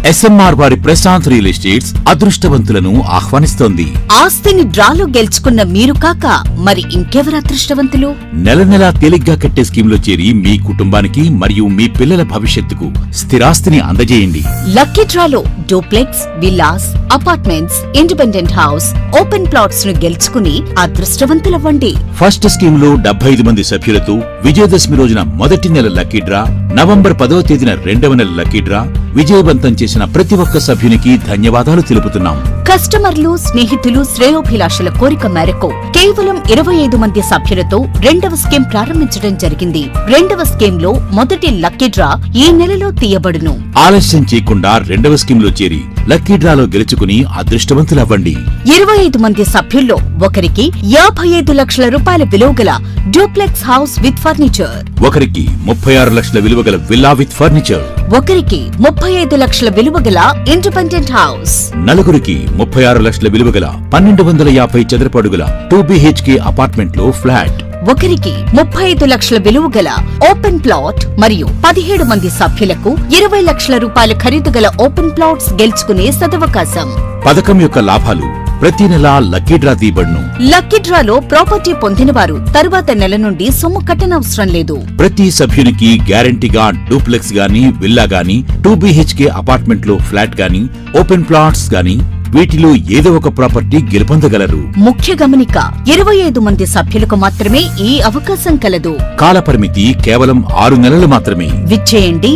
SMR వారి ప్రశాంత్ రియల్ ఎస్టేట్స్ అదృష్టవంతులను ఆహ్వానిస్తోంది. ఆస్తిని డ్రాలో గెలుచుకున్న మీరు కాక మరి ఇంకెవరు అదృష్టవంతులు? నెల నెలా తేలిగ్గా కట్టే స్కీమ్ లో చేరి మీ కుటుంబానికి మరియు మీ పిల్లల భవిష్యత్తుకు స్థిరాస్తిని అందజేయండి. లక్కీ డ్రాలో duplex, villas, apartments, independent house, open plots ను గెలుచుకుని అదృష్టవంతులవ్వండి. ఫస్ట్ స్కీమ్ లో 75 మంది సభ్యులతో విజయదశమి రోజున మొదటి నెల లక్కీ డ్రా, నవంబర్ 10వ తేదీన రెండవ నెల లక్కీ డ్రా విజయవంతం చేసిన ప్రతి ఒక్క సభ్యునికి ధన్యవాదాలు తెలుపుతున్నాం. కస్టమర్లు, స్నేహితులు, శ్రేయోభిలాషుల కోరిక మేరకు కేవలం 25 మంది సభ్యులతో రెండవ స్కీమ్ ప్రారంభించడం జరిగింది. రెండవ స్కీమ్ లో మొదటి లక్కీ డ్రా ఈ నెలలో తీయబడును. ఆలస్యం చేయకుండా రెండవ స్కీమ్ లో చేరి లక్కీ డ్రాలో గెలుచుకుని అదృష్టవంతులవ్వండి. 25 మంది సభ్యుల్లో ఒకరికి 55 లక్షల రూపాయల విలువగల డూప్లెక్స్ హౌస్ విత్ ఫర్నిచర్, ఒకరికి 36 లక్షల విలువగల విల్లా విత్ ఫర్నిచర్, ఒకరికి 35 లక్షల విలువగల ఇండిపెండెంట్ హౌస్, నలుగురికి 36 లక్షల విలువగల 1250 చదరపు అడుగుల 2 BHK అపార్ట్మెంట్ లో ఫ్లాట్, ఒకరికి 35 లక్షల విలువగల ఓపెన్ ప్లాట్ మరియు 17 మంది సభ్యులకు 20 లక్షల రూపాయల ఖరీదు గల ఓపెన్ ప్లాట్స్ గెలుచుకునే సదవకాశం. పథకం యొక్క లాభాలు ప్రతి నెలా లక్కీ డ్రా తీయబడును. లక్కీ డ్రాలో ప్రాపర్టీ పొందినవారు తరువాత నెల నుండి సొమ్ము కట్టనవసరం లేదు. ప్రతి సభ్యునికి గ్యారంటీగా డూప్లెక్స్ గానీ, విల్లా గానీ, 2 BHK అపార్ట్మెంట్ లో ఫ్లాట్ గానీ, ఓపెన్ ప్లాట్స్ గానీ వీటిలో ఏదో ఒక ప్రాపర్టీ గెలుపొందగలరు. ముఖ్య గమనిక, 25 మంది సభ్యులకు మాత్రమే ఈ అవకాశం కలదు. కాలపరిమితి కేవలం 6 నెలలు మాత్రమే. విచ్చేయండి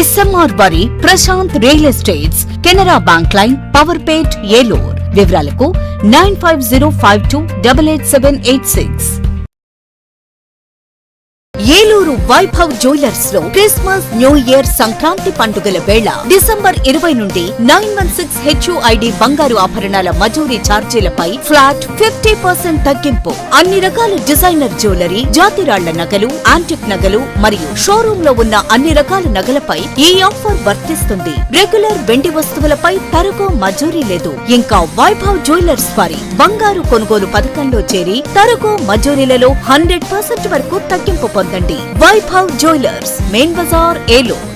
SMR వారి Prashanth real estates, Canara bank line, Powerpet, Eluru. వివరాలకు 9505288786. ఏలూరు వైభవ్ జ్యువెలర్స్ లో క్రిస్మస్, న్యూ ఇయర్, సంక్రాంతి పండుగల వేళ డిసెంబర్ 20 నుండి 916 HUID బంగారు ఆభరణాల మజూరీ ఛార్జీలపై ఫ్లాట్ 50% తగ్గింపు. అన్ని రకాల డిజైనర్ జ్యువెలరీ, జాతిరాళ్ల నగలు, యాంటిక్ నగలు మరియు షోరూమ్ లో ఉన్న అన్ని రకాల నగలపై ఈ ఆఫర్ వర్తిస్తుంది. రెగ్యులర్ వెండి వస్తువులపై తరుగు మజూరీ లేదు. ఇంకా వైభవ్ జ్యువెలర్స్ వారి బంగారు కొనుగోలు పథకంలో చేరి తరుగు మజూరీలలో 100% వరకు తగ్గింపు పొందండి. Vaibhav jewellers, main Bazar, Eluru.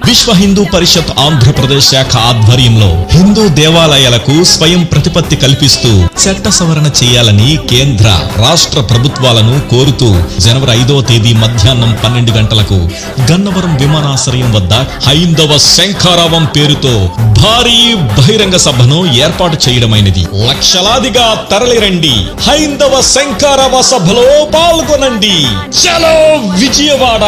విశ్వ హిందూ పరిషత్ ఆంధ్రప్రదేశ్ శాఖ ఆధ్వర్యంలో హిందూ దేవాలయాలకు స్వయం ప్రతిపత్తి కల్పిస్తూ చట్ట సవరణ చేయాలని కేంద్ర, రాష్ట్ర ప్రభుత్వాలను కోరుతూ జనవరి 5వ తేదీ మధ్యాహ్నం 12 గంటలకు గన్నవరం విమానాశ్రయం వద్ద హైందవ శంఖారావం పేరుతో భారీ బహిరంగ సభను ఏర్పాటు చేయడమైనది. లక్షలాదిగా తరలిరండి, హైందవ శంఖారావ సభలో పాల్గొనండి. చలో విజయవాడ.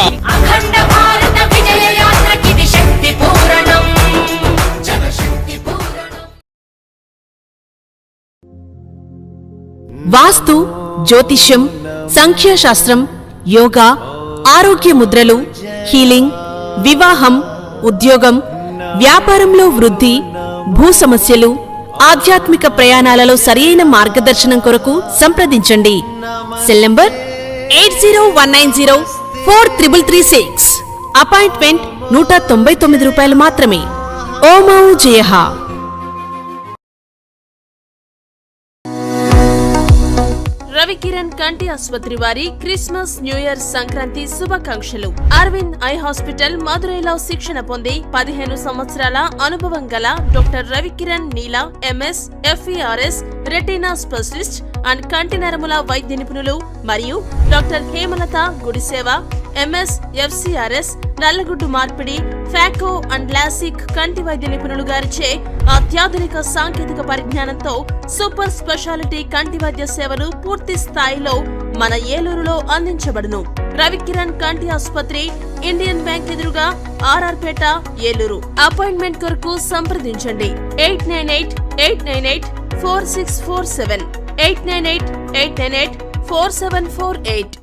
వాస్తు, జ్యోతిష్యం, సంఖ్యాశాస్త్రం, యోగా, ఆరోగ్య ముద్రలు, హీలింగ్, వివాహం, ఉద్యోగం, వ్యాపారంలో వృద్ధి, భూ సమస్యలు, ఆధ్యాత్మిక ప్రయాణాలలో సరియైన మార్గదర్శనం కొరకు సంప్రదించండి. Cell number 8019043336. అపాయింట్మెంట్ ₹199 మాత్రమే. ఓమౌ జయః. రవికిరణ్ కంటి ఆసుపత్రి వారి క్రిస్మస్, న్యూ ఇయర్, సంక్రాంతి శుభాకాంక్షలు. అరవింద్ ఐ హాస్పిటల్ మదురైలో శిక్షణ పొంది 15 సంవత్సరాల అనుభవం గల doctor Ravikiran Neela MS, FERS, retina specialist and కంటి నరముల వైద్య నిపుణులు మరియు doctor Hemalatha Gudiseva MS, FCRS, నల్లగుడ్డు మార్పిడి, ఫ్యాకో అండ్ లాసిక్ కంటి వైద్య నిపుణులు గారిచే అత్యాధునిక సాంకేతిక పరిజ్ఞానంతో సూపర్ స్పెషాలిటీ కంటి వైద్య సేవలు పూర్తి స్థాయిలో మన ఏలూరులో అందించబడును. రవికిరణ్ కంటి ఆసుపత్రి, ఇండియన్ బ్యాంక్ ఎదురుగా, RR పేట, ఏలూరు. అపాయింట్మెంట్ కొరకు సంప్రదించండి 8988984647, 8988984748.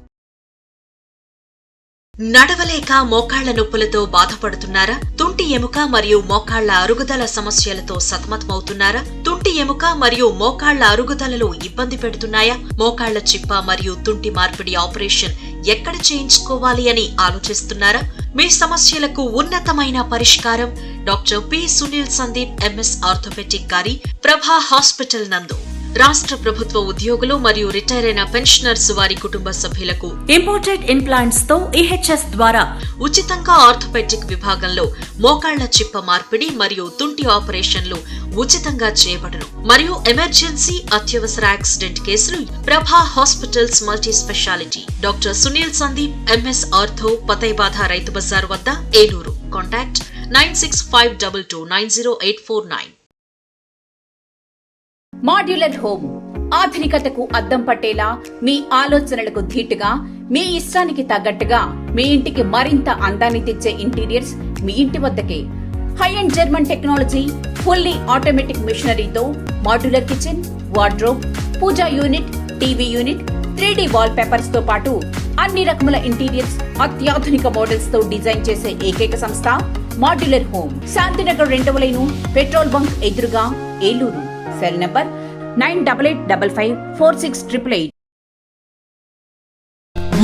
నడవలేక మోకాళ్ల నొప్పులతో బాధపడుతున్నారా? తుంటి ఎముక మరియు మోకాళ్ల అరుగుదల సమస్యలతో సతమతమవుతున్నారా? తుంటి ఎముక మరియు మోకాళ్ల అరుగుదలలో ఇబ్బంది పెడుతున్నాయా? మోకాళ్ల చిప్ప మరియు తుంటి మార్పిడి ఆపరేషన్ ఎక్కడ చేయించుకోవాలి అని ఆలోచిస్తున్నారా? మీ సమస్యలకు ఉన్నతమైన పరిష్కారం doctor P. Sunil Sandeep MS orthopaedic గారి ప్రభా హాస్పిటల్ నందు. రాష్ట్ర ప్రభుత్వ ఉద్యోగులు మరియు రిటైర్ అయిన పెన్షనర్స్ వారి కుటుంబ సభ్యులకు ఇంపోర్టెడ్ ఇంప్లాంట్స్ తో EHS ద్వారా ఉచితంగా ఆర్థోపెడిక్ విభాగంలో మోకాళ్ల చిప్ప మార్పిడి మరియు తుంటి ఆపరేషన్లు ఉచితంగా చేయబడును మరియు ఎమర్జెన్సీ అత్యవసర యాక్సిడెంట్ కేసులు Prabha hospitals multi speciality doctor Sunil Sandeep MS ortho పతైబాధ రైతు బజార్ వద్ద ఏలూరు. కాంటాక్ట్ 9652290849. మాడ్యులర్ హోమ్ ఆధునికతకు అద్దం పట్టేలా మీ ఆలోచనలకు ధీటుగా మీ ఇష్టానికి తగ్గట్టుగా మీ ఇంటికి మరింత అందాన్ని తెచ్చే ఇంటీరియర్స్ మీ ఇంటి వద్దకే. High end German technology, fully automatic మిషనరీతో modular kitchen, wardrobe, pooja unit, TV unit, 3D wall papers తో పాటు అన్ని రకముల ఇంటీరియర్స్ అత్యాధునిక మోడల్స్ తో డిజైన్ చేసే ఏకైక సంస్థ మాడ్యులర్ హోమ్. శాంతినగర్ 2వ లైను, పెట్రోల్ బంక్ ఎదురుగా, ఏలూరు. Cell number 9855546888.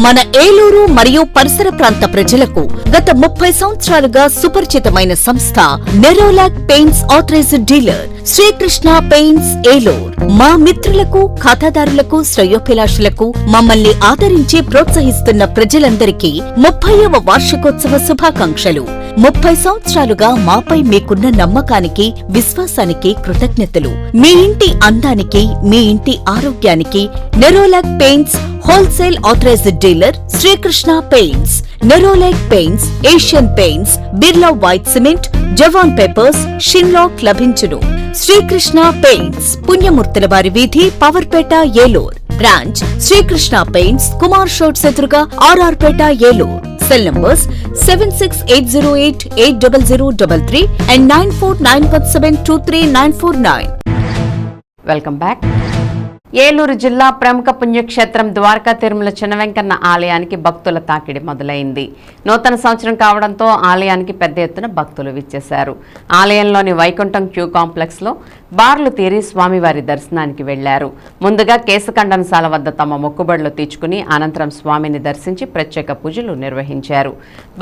మన ఏలూరు మరియు పరిసర ప్రాంత ప్రజలకు గత 30 సంవత్సరాలుగా సుపరిచితమైన సంస్థ Nerolac paints authorized dealer Srikrishna paints Eluru. మా మిత్రులకు, ఖాతాదారులకు, శ్రేయోభిలాషులకు మమ్మల్ని ఆదరించి ప్రోత్సహిస్తున్న ప్రజలందరికీ 30వ వార్షికోత్సవ శుభాకాంక్షలు. 30 సంవత్సరాలుగా మాపై మీకున్న నమ్మకానికి, విశ్వాసానికి కృతజ్ఞతలు. మీ ఇంటి అందానికి, మీ ఇంటి ఆరోగ్యానికి Nerolac paints wholesale authorized dealer Srikrishna paints. Nerolac paints, Asian paints, Birla white cement, జవాన్ పేపర్స్, షిన్లాక్ లభించును. శ్రీకృష్ణ పెయింట్స్, పుణ్యమూర్తుల వారి వీధి, పవర్పేట, ఏలూరు. బ్రాంచ్ శ్రీకృష్ణ పెయింట్స్, కుమార్ షోట్స్ ఎదురుగా, RR పేట, Eluru. Cell numbers 7680880033 and 9491723949. Welcome back. Eluru జిల్లా ప్రముఖ పుణ్యక్షేత్రం ద్వారకా తిరుమల చిన్న వెంకన్న ఆలయానికి భక్తుల తాకిడి మొదలైంది. నూతన సంవత్సరం కావడంతో ఆలయానికి పెద్ద ఎత్తున భక్తులు విచ్చేశారు. ఆలయంలోని వైకుంఠం క్యూ కాంప్లెక్స్లో బార్లు తీరి స్వామివారి దర్శనానికి వెళ్లారు. ముందుగా కేశఖండనశాల వద్ద తమ మొక్కుబడులు తీర్చుకుని అనంతరం స్వామిని దర్శించి ప్రత్యేక పూజలు నిర్వహించారు.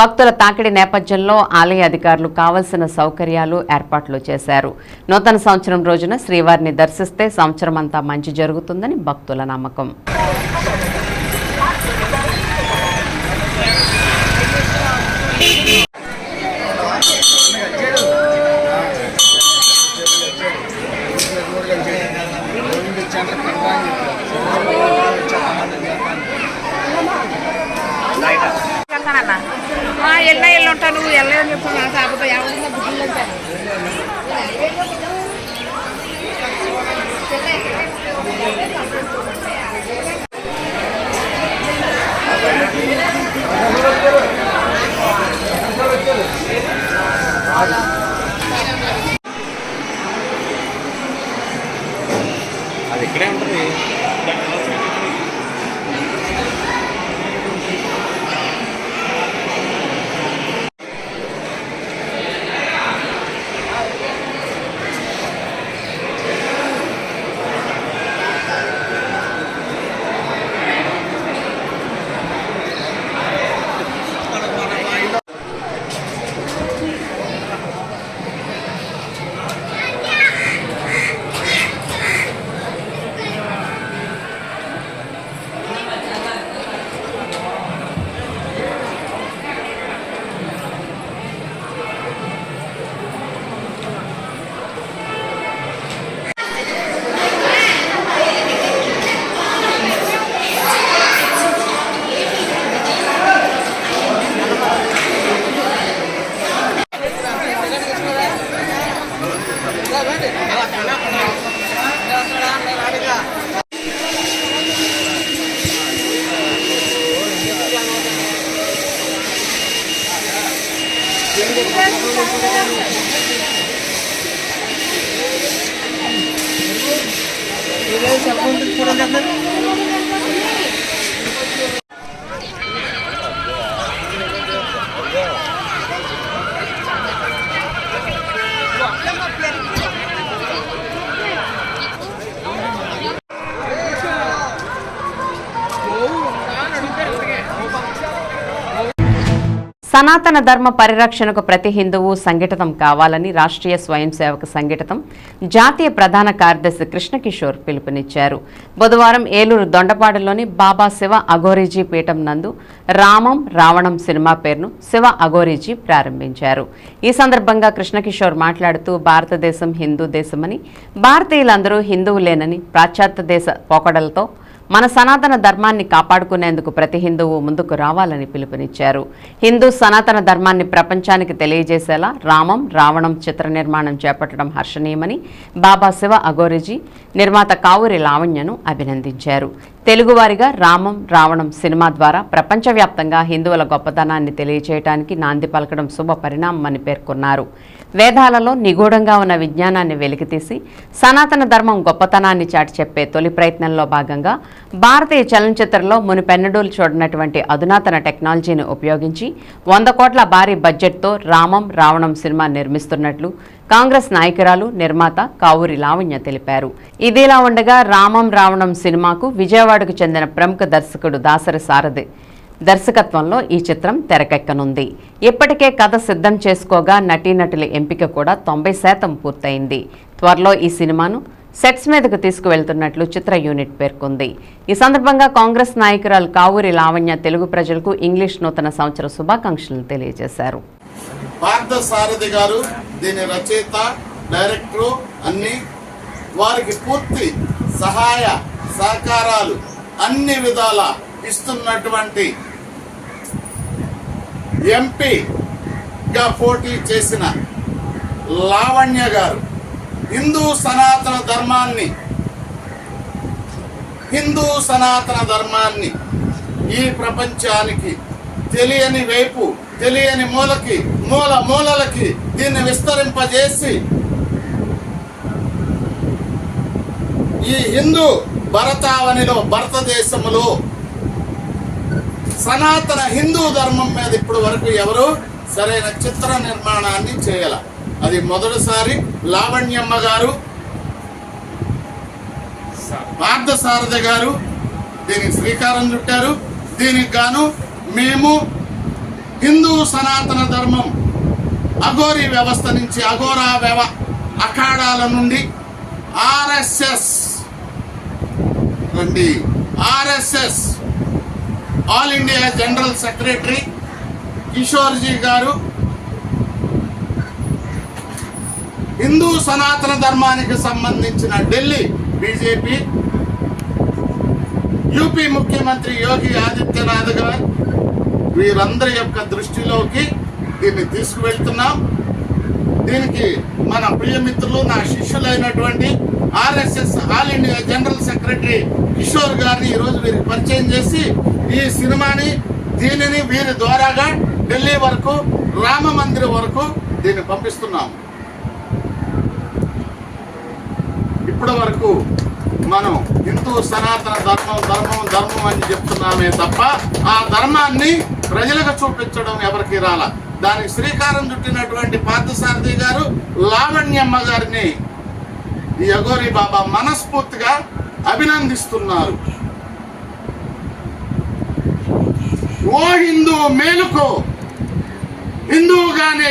భక్తుల తాకిడి నేపథ్యంలో ఆలయ అధికారులు కావలసిన సౌకర్యాలు, ఏర్పాట్లు చేశారు. నూతన సంవత్సరం రోజున శ్రీవారిని దర్శిస్తే సంవత్సరం అంతా మంచి జరుగుతుందని భక్తుల నమ్మకం. ఎల్ల ఉంటాను ఎల్లని చెప్పి కాకపోతే ఎవరైనా గుడ్లు అది ఇక్కడే ఉంటుంది. సనాతన ధర్మ పరిరక్షణకు ప్రతి హిందువు సంఘటితం కావాలని రాష్ట్రీయ స్వయం సేవక సంఘటితం జాతీయ ప్రధాన కార్యదర్శి కృష్ణకిషోర్ పిలుపునిచ్చారు. బుధవారం ఏలూరు దొండపాడులోని బాబా శివ అఘోరీజీ పీఠం నందు రామం రావణం సినిమా పేరును శివ అఘోరీజీ ప్రారంభించారు. ఈ సందర్భంగా కృష్ణకిషోర్ మాట్లాడుతూ భారతదేశం హిందూ దేశమని, భారతీయులందరూ హిందువులేనని, పాశ్చాత్య దేశ పోకడలతో మన సనాతన ధర్మాన్ని కాపాడుకునేందుకు ప్రతి హిందువు ముందుకు రావాలని పిలుపునిచ్చారు. హిందూ సనాతన ధర్మాన్ని ప్రపంచానికి తెలియజేసేలా రామం రావణం చిత్ర నిర్మాణం చేపట్టడం హర్షణీయమని బాబా శివ అఘోరీజీ నిర్మాత కావూరి లావణ్యను అభినందించారు. తెలుగువారిగా రామం రావణం సినిమా ద్వారా ప్రపంచవ్యాప్తంగా హిందువుల గొప్పతనాన్ని తెలియచేయడానికి నాంది పలకడం శుభ పరిణామమని పేర్కొన్నారు. వేదాలలో నిగూఢంగా ఉన్న విజ్ఞానాన్ని వెలికితీసి సనాతన ధర్మం గొప్పతనాన్ని చాటి చెప్పే తొలి ప్రయత్నంలో భాగంగా భారతీయ చలనచిత్రంలో మునుపెన్నడూ చూడనటువంటి అధునాతన టెక్నాలజీని ఉపయోగించి 100 కోట్ల భారీ బడ్జెట్తో రామం రావణం సినిమా నిర్మిస్తున్నట్లు కాంగ్రెస్ నాయకురాలు నిర్మాత కావూరి లావణ్య తెలిపారు. ఇదిలా ఉండగా రామం రావణం సినిమాకు విజయవాడకు చెందిన ప్రముఖ దర్శకుడు దాసరి సారథి దర్శకత్వంలో ఈ చిత్రం తెరకెక్కనుంది. ఇప్పటికే కథ సిద్ధం చేసుకోగా నటీనటుల ఎంపిక కూడా 90% పూర్తయింది. త్వరలో ఈ సినిమాను సెట్స్ మీదకు తీసుకువెళ్తున్నట్లు చిత్ర యూనిట్ పేర్కొంది. ఈ సందర్భంగా కాంగ్రెస్ నాయకురాలు కావూరి లావణ్య తెలుగు ప్రజలకు ఇంగ్లీష్ నూతన సంవత్సర శుభాకాంక్షలు తెలియజేశారు. పార్థసారథి గారు దీని రచయిత, డైరెక్టరు అన్ని, వారికి పూర్తి సహాయ సహకారాలు అన్ని విధాల ఇస్తున్నటువంటి ఎంపీగా పోటీ చేసిన లావణ్య గారు హిందూ సనాతన ధర్మాన్ని ఈ ప్రపంచానికి తెలియని వైపు, తెలియని మూలలకి దీన్ని విస్తరింపజేసి ఈ హిందూ భారతదేశంలో సనాతన హిందూ ధర్మం మీద ఇప్పుడు వరకు ఎవరు సరైన చిత్ర నిర్మాణాన్ని చేయాల. అది మొదటిసారి లావణ్యమ్మ గారు, పార్థసారథి గారు దీనికి శ్రీకారం చుట్టారు. దీనికి గాను మేము హిందూ సనాతన ధర్మం అఘోరీ వ్యవస్థ నుంచి, అఖాడాల నుండి RSS all India general secretary Kishoreji గారు, హిందూ సనాతన ధర్మానికి సంబంధించిన ఢిల్లీ బీజేపీ, యూపీ ముఖ్యమంత్రి యోగి ఆదిత్యనాథ్ గారు, వీరందరి యొక్క దృష్టిలోకి దీన్ని తీసుకువెళ్తున్నాం. దీనికి మన ప్రియమిత్రులు, నా శిష్యులైనటువంటి RSS all India general secretary Kishore గారిని ఈరోజు వీరికి పరిచయం చేసి ఈ సినిమాని, దీనిని వీరి ద్వారాగా ఢిల్లీ వరకు, రామ మందిరం వరకు దీన్ని పంపిస్తున్నాం. ఇప్పటి వరకు మనం హిందూ సనాతన ధర్మం అని చెప్తున్నామే తప్ప ఆ ధర్మాన్ని ప్రజలకు చూపించడం ఎవరికి రాలా. దానికి శ్రీకారం చుట్టినటువంటి పార్థసారథి గారు, లావణ్యమ్మ గారిని ఈ అఘోరీ బాబా మనస్ఫూర్తిగా అభినందిస్తున్నారు. ఓ హిందూ మేలుకో, హిందూగానే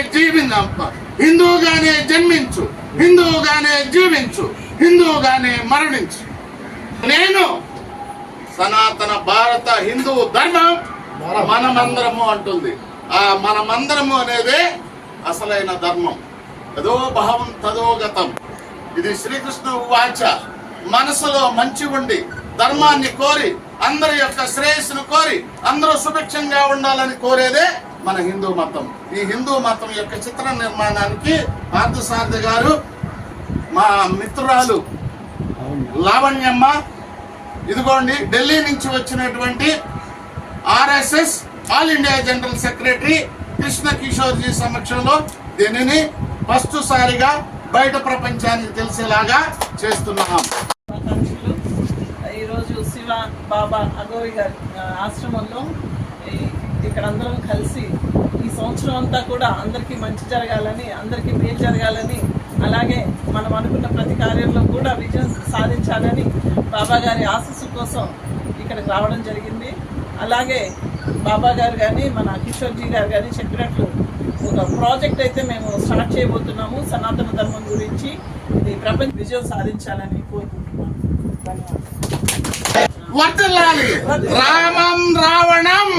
హిందూగానే జన్మించు, హిందూగానే జీవించు, హిందూగానే మరణించు. నేను సనాతన భారత హిందూ ధర్మం మనమందరము అంటుంది. ఆ మనమందరము అనేదే అసలైన ధర్మం. తదో భావం తదో గతం. ఇది శ్రీకృష్ణ వాచ. మనసులో మంచి ఉండి ధర్మాన్ని కోరి, అందరి యొక్క శ్రేయస్సును కోరి, అందరూ సుభిక్షంగా ఉండాలని కోరేదే మన హిందూ మతం. ఈ హిందూ మతం యొక్క చిత్ర నిర్మాణానికి పార్థసారథి గారు, మా మిత్రురాలు లావణ్యమ్మ, ఇదిగోండి ఢిల్లీ నుంచి వచ్చినటువంటి RSS all India general secretary Krishna Kishoreji సమక్షంలో దీనిని ఫస్ట్ సారిగా బయట ప్రపంచానికి తెలిసేలాగా చేస్తున్నాం. ఈరోజు శివ బాబా అఘోరీ గారి ఆశ్రమంలో ఇక్కడ అందరం కలిసి ఈ సంవత్సరం అంతా కూడా అందరికీ మంచి జరగాలని, అందరికీ మేలు జరగాలని, అలాగే మనం అనుకున్న ప్రతి కార్యంలో కూడా విజయం సాధించాలని బాబా గారి ఆశీస్సు కోసం ఇక్కడికి రావడం జరిగింది. అలాగే బాబా గారు కానీ మన కిషోర్జీ గారు కానీ చెప్పినట్లు ఒక ప్రాజెక్ట్ అయితే మేము స్టార్ట్ చేయబోతున్నాము సనాతన ధర్మం గురించి. ఇది ప్రపంచ విజయం సాధించాలని కోరుకుంటున్నాము. వర్ధిల్లాలి రామం రావణం,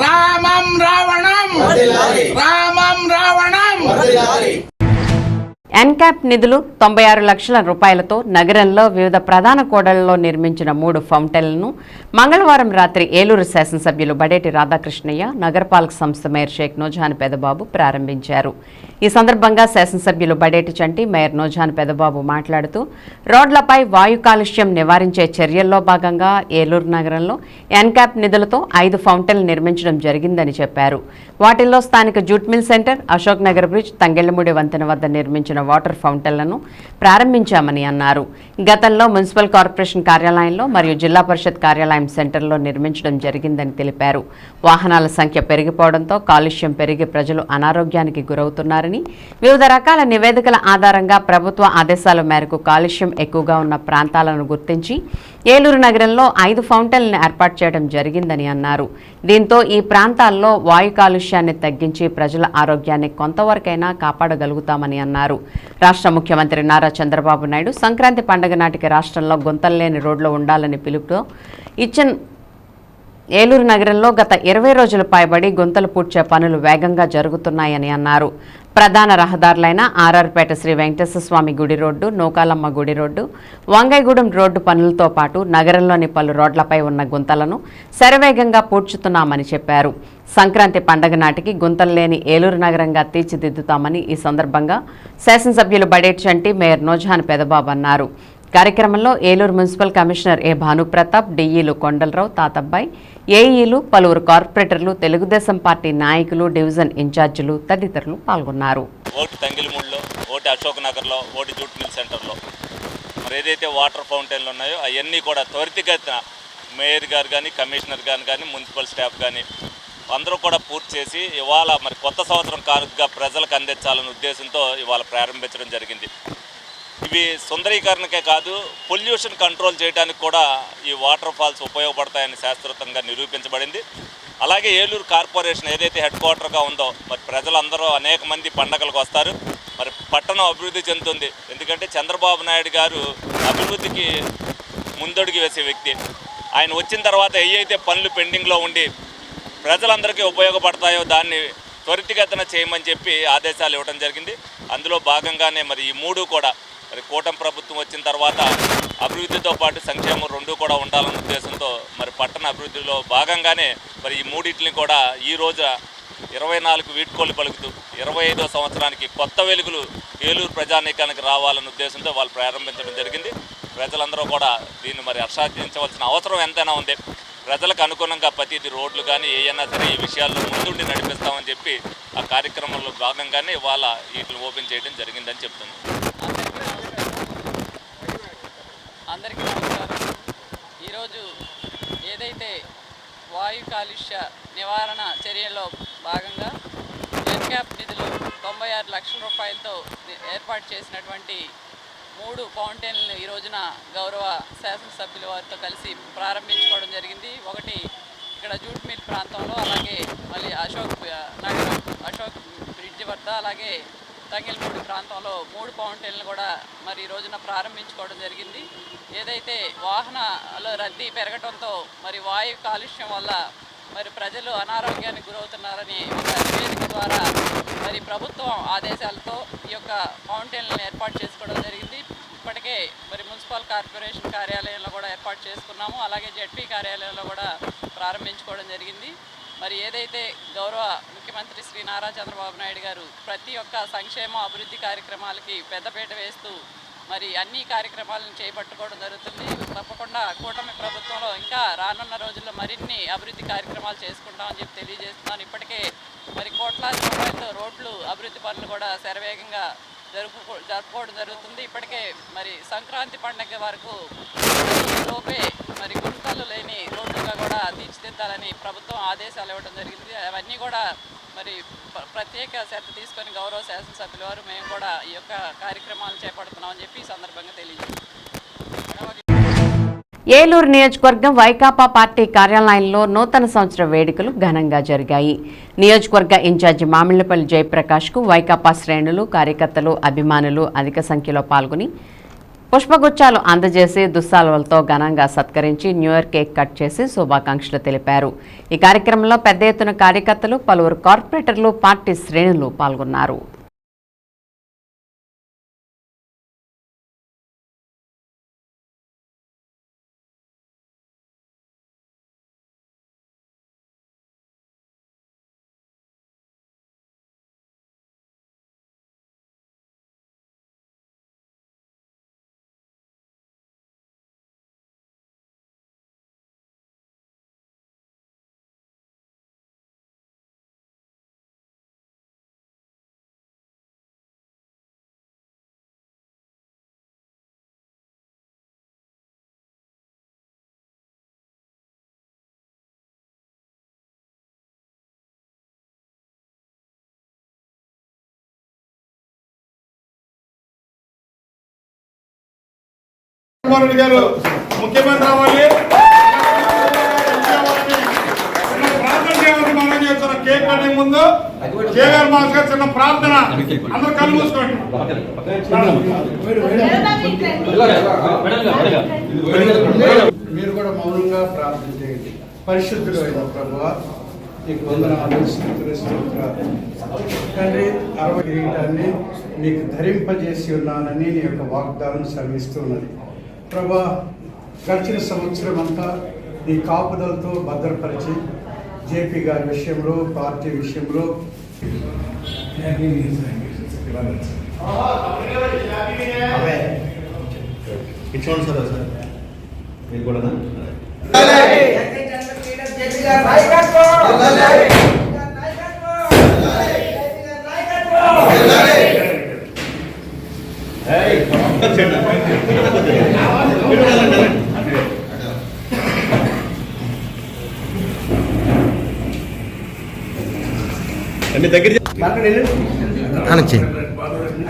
రామం రావణం, రామం రావణం. ఎన్క్యాప్ నిధులు 96 లక్షల రూపాయలతో నగరంలో వివిధ ప్రధాన కూడళ్లలో నిర్మించిన 3 ఫౌంటైన్లను మంగళవారం రాత్రి ఏలూరు శాసనసభ్యులు బడేటి రాధాకృష్ణయ్య, నగరపాలక సంస్థ మేయర్ షేక్ నూజహాన్ పెదబాబు ప్రారంభించారు. ఈ సందర్భంగా శాసనసభ్యులు బడేటి చంటి, మేయర్ నూజహాన్ పెదబాబు మాట్లాడుతూ రోడ్లపై వాయు కాలుష్యం నివారించే చర్యల్లో భాగంగా ఏలూరు నగరంలో ఎన్క్యాప్ నిధులతో 5 ఫౌంటైన్లు నిర్మించడం జరిగిందని చెప్పారు. వాటిల్లో స్థానిక jute mill centre, Ashok Nagar bridge, Tangellamudi వంతెన వద్ద నిర్మించిన వాటర్ ఫౌంటైన్లను ప్రారంభించామని అన్నారు. గతంలో మున్సిపల్ కార్పొరేషన్ కార్యాలయంలో మరియు జిల్లా పరిషత్ కార్యాలయం సెంటర్లో నిర్మించడం జరిగిందని తెలిపారు. వాహనాల సంఖ్య పెరిగిపోవడంతో కాలుష్యం పెరిగి ప్రజలు అనారోగ్యానికి గురవుతున్నారని, వివిధ రకాల నివేదికల ఆధారంగా ప్రభుత్వ ఆదేశాల మేరకు కాలుష్యం ఎక్కువగా ఉన్న ప్రాంతాలను గుర్తించి ఏలూరు నగరంలో 5 ఫౌంటైన్లను ఏర్పాటు చేయడం జరిగిందని అన్నారు. దీంతో ఈ ప్రాంతాల్లో వాయు కాలుష్యాన్ని తగ్గించి ప్రజల ఆరోగ్యాన్ని కొంతవరకైనా కాపాడగలుగుతామని అన్నారు. రాష్ట్ర ముఖ్యమంత్రి నారా చంద్రబాబు నాయుడు సంక్రాంతి పండుగ నాటికి రాష్ట్రంలో గుంతల్లేని రోడ్లు ఉండాలని పిలుపుతో ఇచ్చిన ఏలూరు నగరంలో గత 20 రోజులు పైబడి గుంతలు పూడ్చే పనులు వేగంగా జరుగుతున్నాయని అన్నారు. ప్రధాన రహదారులైన ఆర్ఆర్పేట శ్రీ వెంకటేశ్వర స్వామి గుడి రోడ్డు, నూకాలమ్మ గుడి రోడ్డు, వంగైగూడెం రోడ్డు పనులతో పాటు నగరంలోని పలు రోడ్లపై ఉన్న గుంతలను శరవేగంగా పూడ్చుతున్నామని చెప్పారు. సంక్రాంతి పండగ నాటికి గుంతలు లేని ఏలూరు నగరంగా తీర్చిదిద్దుతామని ఈ సందర్భంగా శాసనసభ్యులు బడేటి చంటి, మేయర్ నూజహాన్ పెదబాబు అన్నారు. కార్యక్రమంలో Eluru municipal commissioner A Bhanu Pratap, డిఈలు Kondalarao, Tatabbayi, ఏఈలు, పలువురు కార్పొరేటర్లు, తెలుగుదేశం పార్టీ నాయకులు, డివిజన్ ఇన్ఛార్జీలు తదితరులు పాల్గొన్నారు. ఓటు తంగిలిమూడిలో, ఓటు అశోక్ నగర్లో, ఓటు జూట్ మిల్ సెంటర్లో మరి ఏదైతే వాటర్ ఫౌంటైన్లు ఉన్నాయో అవన్నీ కూడా త్వరితగతిన మేయర్ గారు కానీ, కమిషనర్ గారు కానీ, మున్సిపల్ స్టాఫ్ కానీ అందరూ కూడా పూర్తి చేసి ఇవాళ మరి కొత్త సంవత్సరం కానుకగా ప్రజలకు అందించాలనే ఉద్దేశంతో ఇవాళ ప్రారంభించడం జరిగింది. ఇవి సుందరీకరణకే కాదు, పొల్యూషన్ కంట్రోల్ చేయడానికి కూడా ఈ వాటర్ ఫాల్స్ ఉపయోగపడతాయని శాస్త్రీయంగా నిరూపించబడింది. అలాగే ఏలూరు కార్పొరేషన్ ఏదైతే హెడ్ క్వార్టర్గా ఉందో మరి ప్రజలందరూ అనేక మంది పండగలకు వస్తారు. మరి పట్టణం అభివృద్ధి చెందుతుంది. ఎందుకంటే చంద్రబాబు నాయుడు గారు అభివృద్ధికి ముందడుగు వేసే వ్యక్తి. ఆయన వచ్చిన తర్వాత ఏవైతే పనులు పెండింగ్లో ఉండి ప్రజలందరికీ ఉపయోగపడతాయో దాన్ని త్వరితగతిన చేయమని చెప్పి ఆదేశాలు ఇవ్వడం జరిగింది. అందులో భాగంగానే మరి ఈ 3 కూడా మరి కూటమి ప్రభుత్వం వచ్చిన తర్వాత అభివృద్ధితో పాటు సంక్షేమం 2 కూడా ఉండాలన్న ఉద్దేశంతో మరి పట్టణ అభివృద్ధిలో భాగంగానే మరి ఈ 3 కూడా ఈ రోజు 24 వీడ్కోలు పలుకుతూ 25వ సంవత్సరానికి కొత్త వెలుగులు ఏలూరు ప్రజానీకానికి రావాలన్న ఉద్దేశంతో వాళ్ళు ప్రారంభించడం జరిగింది. ప్రజలందరూ కూడా దీన్ని మరి హర్షాదించవలసిన అవసరం ఎంతైనా ఉంది. ప్రజలకు అనుగుణంగా ప్రతిదీ రోడ్లు కానీ ఏమైనా సరే ఈ విషయాల్లో ముందుండి నడిపిస్తామని చెప్పి ఆ కార్యక్రమంలో భాగంగానే ఇవాళ వీటిని ఓపెన్ చేయడం జరిగిందని చెప్తుంది. అందరికీ నమస్కారం. ఈరోజు ఏదైతే వాయు కాలుష్య నివారణ చర్యల్లో భాగంగా ఎన్క్యాప్ నిధులు 96 లక్షల రూపాయలతో ఏర్పాటు చేసినటువంటి 3 ఫౌంటైన్లు ఈ రోజున గౌరవ శాసనసభ్యుల వారితో కలిసి ప్రారంభించుకోవడం జరిగింది. ఒకటి ఇక్కడ జూట్ మిల్ ప్రాంతంలో, అలాగే మళ్ళీ అశోక్ బ్రిడ్జ్ వద్ద, అలాగే తంగిల్మూడి ప్రాంతంలో 3 ఫౌంటైన్లు కూడా మరి ఈ రోజున ప్రారంభించుకోవడం జరిగింది. ఏదైతే వాహనాల రద్దీ పెరగడంతో మరి వాయు కాలుష్యం వల్ల మరి ప్రజలు అనారోగ్యానికి గురవుతున్నారని ఒక నివేదిక ద్వారా మరి ప్రభుత్వం ఆదేశాలతో ఈ యొక్క ఫౌంటైన్లను ఏర్పాటు చేసుకోవడం జరిగింది. ఇప్పటికే మరి మున్సిపల్ కార్పొరేషన్ కార్యాలయంలో కూడా ఏర్పాటు చేసుకున్నాము, అలాగే జెడ్పీ కార్యాలయంలో కూడా ప్రారంభించుకోవడం జరిగింది. మరి ఏదైతే గౌరవ ముఖ్యమంత్రి శ్రీ నారా చంద్రబాబు నాయుడు గారు ప్రతి ఒక్క సంక్షేమ అభివృద్ధి కార్యక్రమాలకి పెద్దపీట వేస్తూ మరి అన్ని కార్యక్రమాలను చేపట్టుకోవడం జరుగుతుంది. తప్పకుండా కూటమి ప్రభుత్వంలో ఇంకా రానున్న రోజుల్లో మరిన్ని అభివృద్ధి కార్యక్రమాలు చేసుకుంటామని చెప్పి తెలియజేస్తున్నాను. ఇప్పటికే మరి కోట్లాది రూపాయలతో రోడ్లు అభివృద్ధి పనులు కూడా శరవేగంగా జరుపుకోవడం జరుగుతుంది. ఇప్పటికే మరి సంక్రాంతి పండుగ వరకు లోపే మరి గుంతలు లేని రోడ్లుగా కూడా తీర్చిదిద్దాలని ప్రభుత్వం ఆదేశాలు ఇవ్వడం జరిగింది. అవన్నీ కూడా మరి ప్రత్యేక శ్రద్ధ తీసుకొని గౌరవ శాసనసభ్యుల వారు మేము కూడా ఈ యొక్క కార్యక్రమాలు చేపడుతున్నామని చెప్పి ఈ సందర్భంగా తెలియజేస్తాం. ఏలూరు నియోజకవర్గం వైకాపా పార్టీ కార్యాలయంలో నూతన సంవత్సర వేడుకలు ఘనంగా జరిగాయి. నియోజకవర్గ ఇన్ఛార్జి మామిళ్లపల్లి జయప్రకాష్కు వైకాపా శ్రేణులు, కార్యకర్తలు, అభిమానులు అధిక సంఖ్యలో పాల్గొని పుష్పగుచ్చాలు అందజేసి దుస్సాలువలతో ఘనంగా సత్కరించి న్యూ ఇయర్ కేక్ కట్ చేసి శుభాకాంక్షలు తెలిపారు. ఈ కార్యక్రమంలో పెద్ద ఎత్తున కార్యకర్తలు, పలువురు కార్పొరేటర్లు, పార్టీ శ్రేణులు పాల్గొన్నారు. గారు ముఖ్యమంత్రి అవ్వాలి. మనం చేస్తున్న కేక్ కటింగ్ ముందు కేఆర్ మాస్ గారు చిన్న ప్రార్థన. అందరూ కళ్ళు మూసుకోండి. మీరు కూడా మౌనంగా ప్రార్థన చేయండి. పరిశుద్ధుడు అయిన ప్రభువా, నీకు వందనాలు, స్తుతులు. తండ్రి, 60 కిరీటాన్ని మీకు ధరింపజేసి ఉన్నానని నీ యొక్క వాగ్దానం శ్రమిస్తున్నది. ప్రభా, గడిచిన సంవత్సరం అంతా నీ కాపుదలతో భద్రపరిచి జేపీ గారి విషయంలో, పార్టీ విషయంలో ఇచ్చుకోండి సార్. మీరు కూడా అన్ని దగ్గర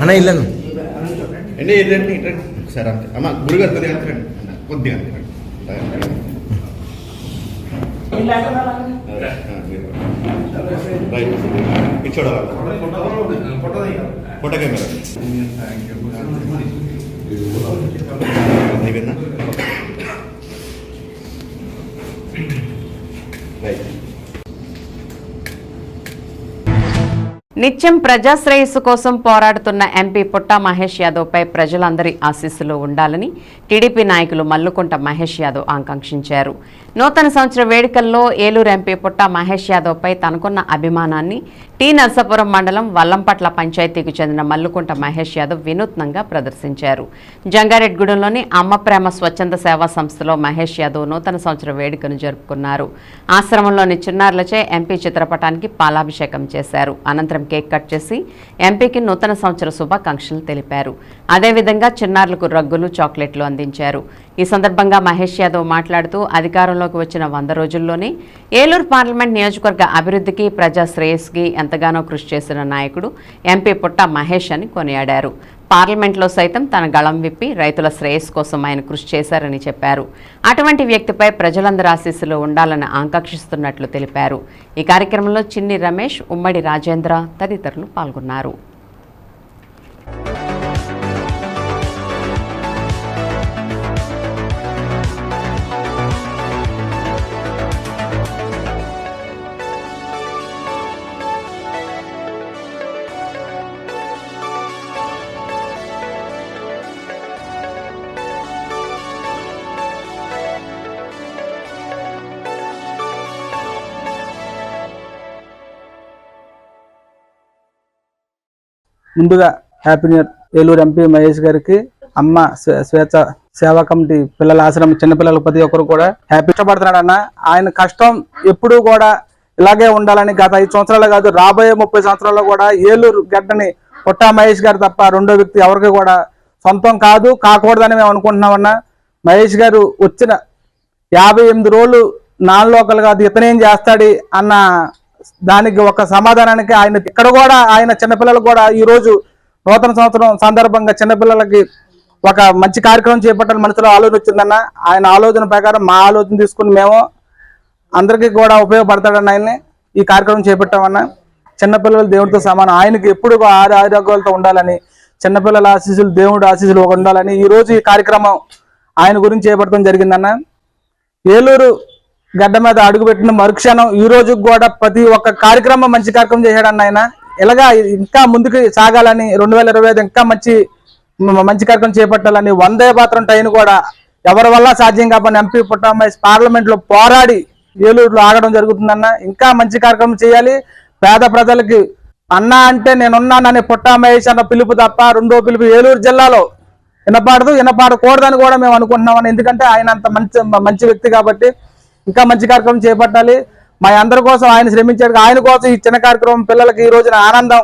అన్న ఇల్లను అండి ఏంటండి సరే అంతే అమ్మ గురుగారు కొద్దిగా ఇచ్చోడ ఫోటో కెమెరా అయిపోయిందా? నిత్యం ప్రజాశ్రేయస్సు కోసం పోరాడుతున్న ఎంపీ పుట్టా మహేష్ యాదవ్పై ప్రజలందరి ఆశీస్సులు ఉండాలని టీడీపీ నాయకులు మల్లుకుంట మహేష్ యాదవ్ ఆకాంక్షించారు. నూతన సంవత్సర వేడుకల్లో ఏలూరు ఎంపీ పుట్టా మహేష్ యాదవ్పై తనకున్న అభిమానాన్ని టీ నర్సాపురం మండలం వల్లంపట్ల పంచాయతీకి చెందిన మల్లుకుంట మహేష్ యాదవ్ వినూత్నంగా ప్రదర్శించారు. జంగారెడ్గూడెంలోని అమ్మ ప్రేమ స్వచ్ఛంద సేవా సంస్థలో మహేష్ యాదవ్ నూతన సంవత్సర వేడుకను జరుపుకున్నారు. ఆశ్రమంలోని చిన్నారులచే ఎంపీ చిత్రపటానికి పాలాభిషేకం చేశారు. అనంతరం కేక్ కట్ చేసి ఎంపీకి నూతన సంవత్సర శుభాకాంక్షలు తెలిపారు. అదేవిధంగా చిన్నారులకు రగ్గులు, చాక్లెట్లు అందించారు. ఈ సందర్భంగా మహేష్ యాదవ్ మాట్లాడుతూ అధికారంలోకి వచ్చిన 100 రోజుల్లోనే ఏలూరు పార్లమెంట్ నియోజకవర్గ అభివృద్ధికి, ప్రజా శ్రేయస్సుకి ఎంతగానో కృషి చేసిన నాయకుడు ఎంపీ పుట్టా మహేష్ అని కొనియాడారు. పార్లమెంట్లో సైతం తన గళం విప్పి రైతుల శ్రేయస్సు కోసం ఆయన కృషి చేశారని చెప్పారు. అటువంటి వ్యక్తిపై ప్రజలందరి ఆశీస్సులు ఉండాలని ఆకాంక్షిస్తున్నట్లు తెలిపారు. ఈ కార్యక్రమంలో చిన్ని రమేష్, ఉమ్మడి రాజేంద్ర తదితరులు పాల్గొన్నారు. ముందుగా happy new year Eluru MP Mahesh గారికి, అమ్మ స్వేచ్ఛ సేవా కమిటీ పిల్లల ఆశ్రమం చిన్నపిల్లలు ప్రతి ఒక్కరు కూడా హ్యాపీ ఇష్టపడుతున్నాడు అన్న. ఆయన కష్టం ఎప్పుడూ కూడా ఇలాగే ఉండాలని గత 5 సంవత్సరాలు కాదు, రాబోయే 30 సంవత్సరాల్లో కూడా ఏలూరు గడ్డని పుట్టా మహేష్ గారు తప్ప రెండో వ్యక్తి ఎవరికి కూడా సొంతం కాదు, కాకూడదని మేము అనుకుంటున్నామన్నా. మహేష్ గారు వచ్చిన 58 రోజులు నాన్ లోకల్ కాదు, ఇతనేం చేస్తాడు అన్న దానికి ఒక సమాధానానికి ఆయన ఇక్కడ కూడా ఆయన చిన్నపిల్లలకు కూడా ఈ రోజు నూతన సంవత్సరం సందర్భంగా చిన్నపిల్లలకి ఒక మంచి కార్యక్రమం చేపట్టాలని మనసులో ఆలోచన వచ్చిందన్న. ఆయన ఆలోచన ప్రకారం మా ఆలోచన తీసుకుని మేము అందరికీ కూడా ఉపయోగపడతాడన్న ఆయన్ని ఈ కార్యక్రమం చేపట్టామన్నా. చిన్నపిల్లలు దేవుడితో సమానం, ఆయనకి ఎప్పుడు ఆరోగ్యాలతో ఉండాలని, చిన్నపిల్లల ఆశీస్సులు దేవుడి ఆశీస్సులు ఉండాలని ఈరోజు ఈ కార్యక్రమం ఆయన గురించి చేపట్టడం జరిగిందన్న. ఏలూరు గడ్డ మీద అడుగుపెట్టిన మరుక్షణం ఈ రోజు కూడా ప్రతి ఒక్క కార్యక్రమం మంచి కార్యక్రమం చేశాడన్న ఆయన. ఇలాగా ఇంకా ముందుకు సాగాలని 2025 ఇంకా మంచి కార్యక్రమం చేపట్టాలని వందే మాత్రం ట్రైన్ కూడా ఎవరి వల్ల సాధ్యం కాకపోయినా ఎంపీ పుట్టమహేష్ పార్లమెంట్ లో పోరాడి ఏలూరులో ఆగడం జరుగుతుందన్న. ఇంకా మంచి కార్యక్రమం చేయాలి. పేద ప్రజలకి అన్న అంటే నేనున్నానని పుట్టమహేష్ అన్న పిలుపు తప్ప రెండో పిలుపు ఏలూరు జిల్లాలో వినపాడకూడదని కూడా మేము అనుకుంటున్నామని. ఎందుకంటే ఆయన అంత మంచి వ్యక్తి కాబట్టి ఇంకా మంచి కార్యక్రమం చేపట్టాలి. మా అందరి కోసం ఆయన శ్రమించాడు. ఆయన కోసం ఈ చిన్న కార్యక్రమం పిల్లలకి ఈ రోజున ఆనందం,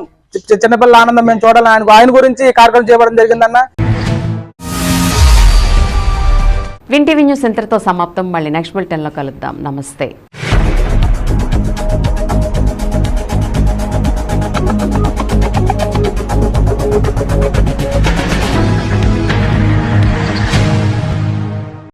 చిన్నపిల్లల ఆనందం మేము చూడాలని ఆయన గురించి ఈ కార్యక్రమం చేపట్టడం జరిగిందన్న. విన్ టీవీ న్యూస్ ఇంతటితో సమాప్తం. మళ్ళీ నెక్స్ట్ బులెటిన్లో కలుద్దాం. నమస్తే.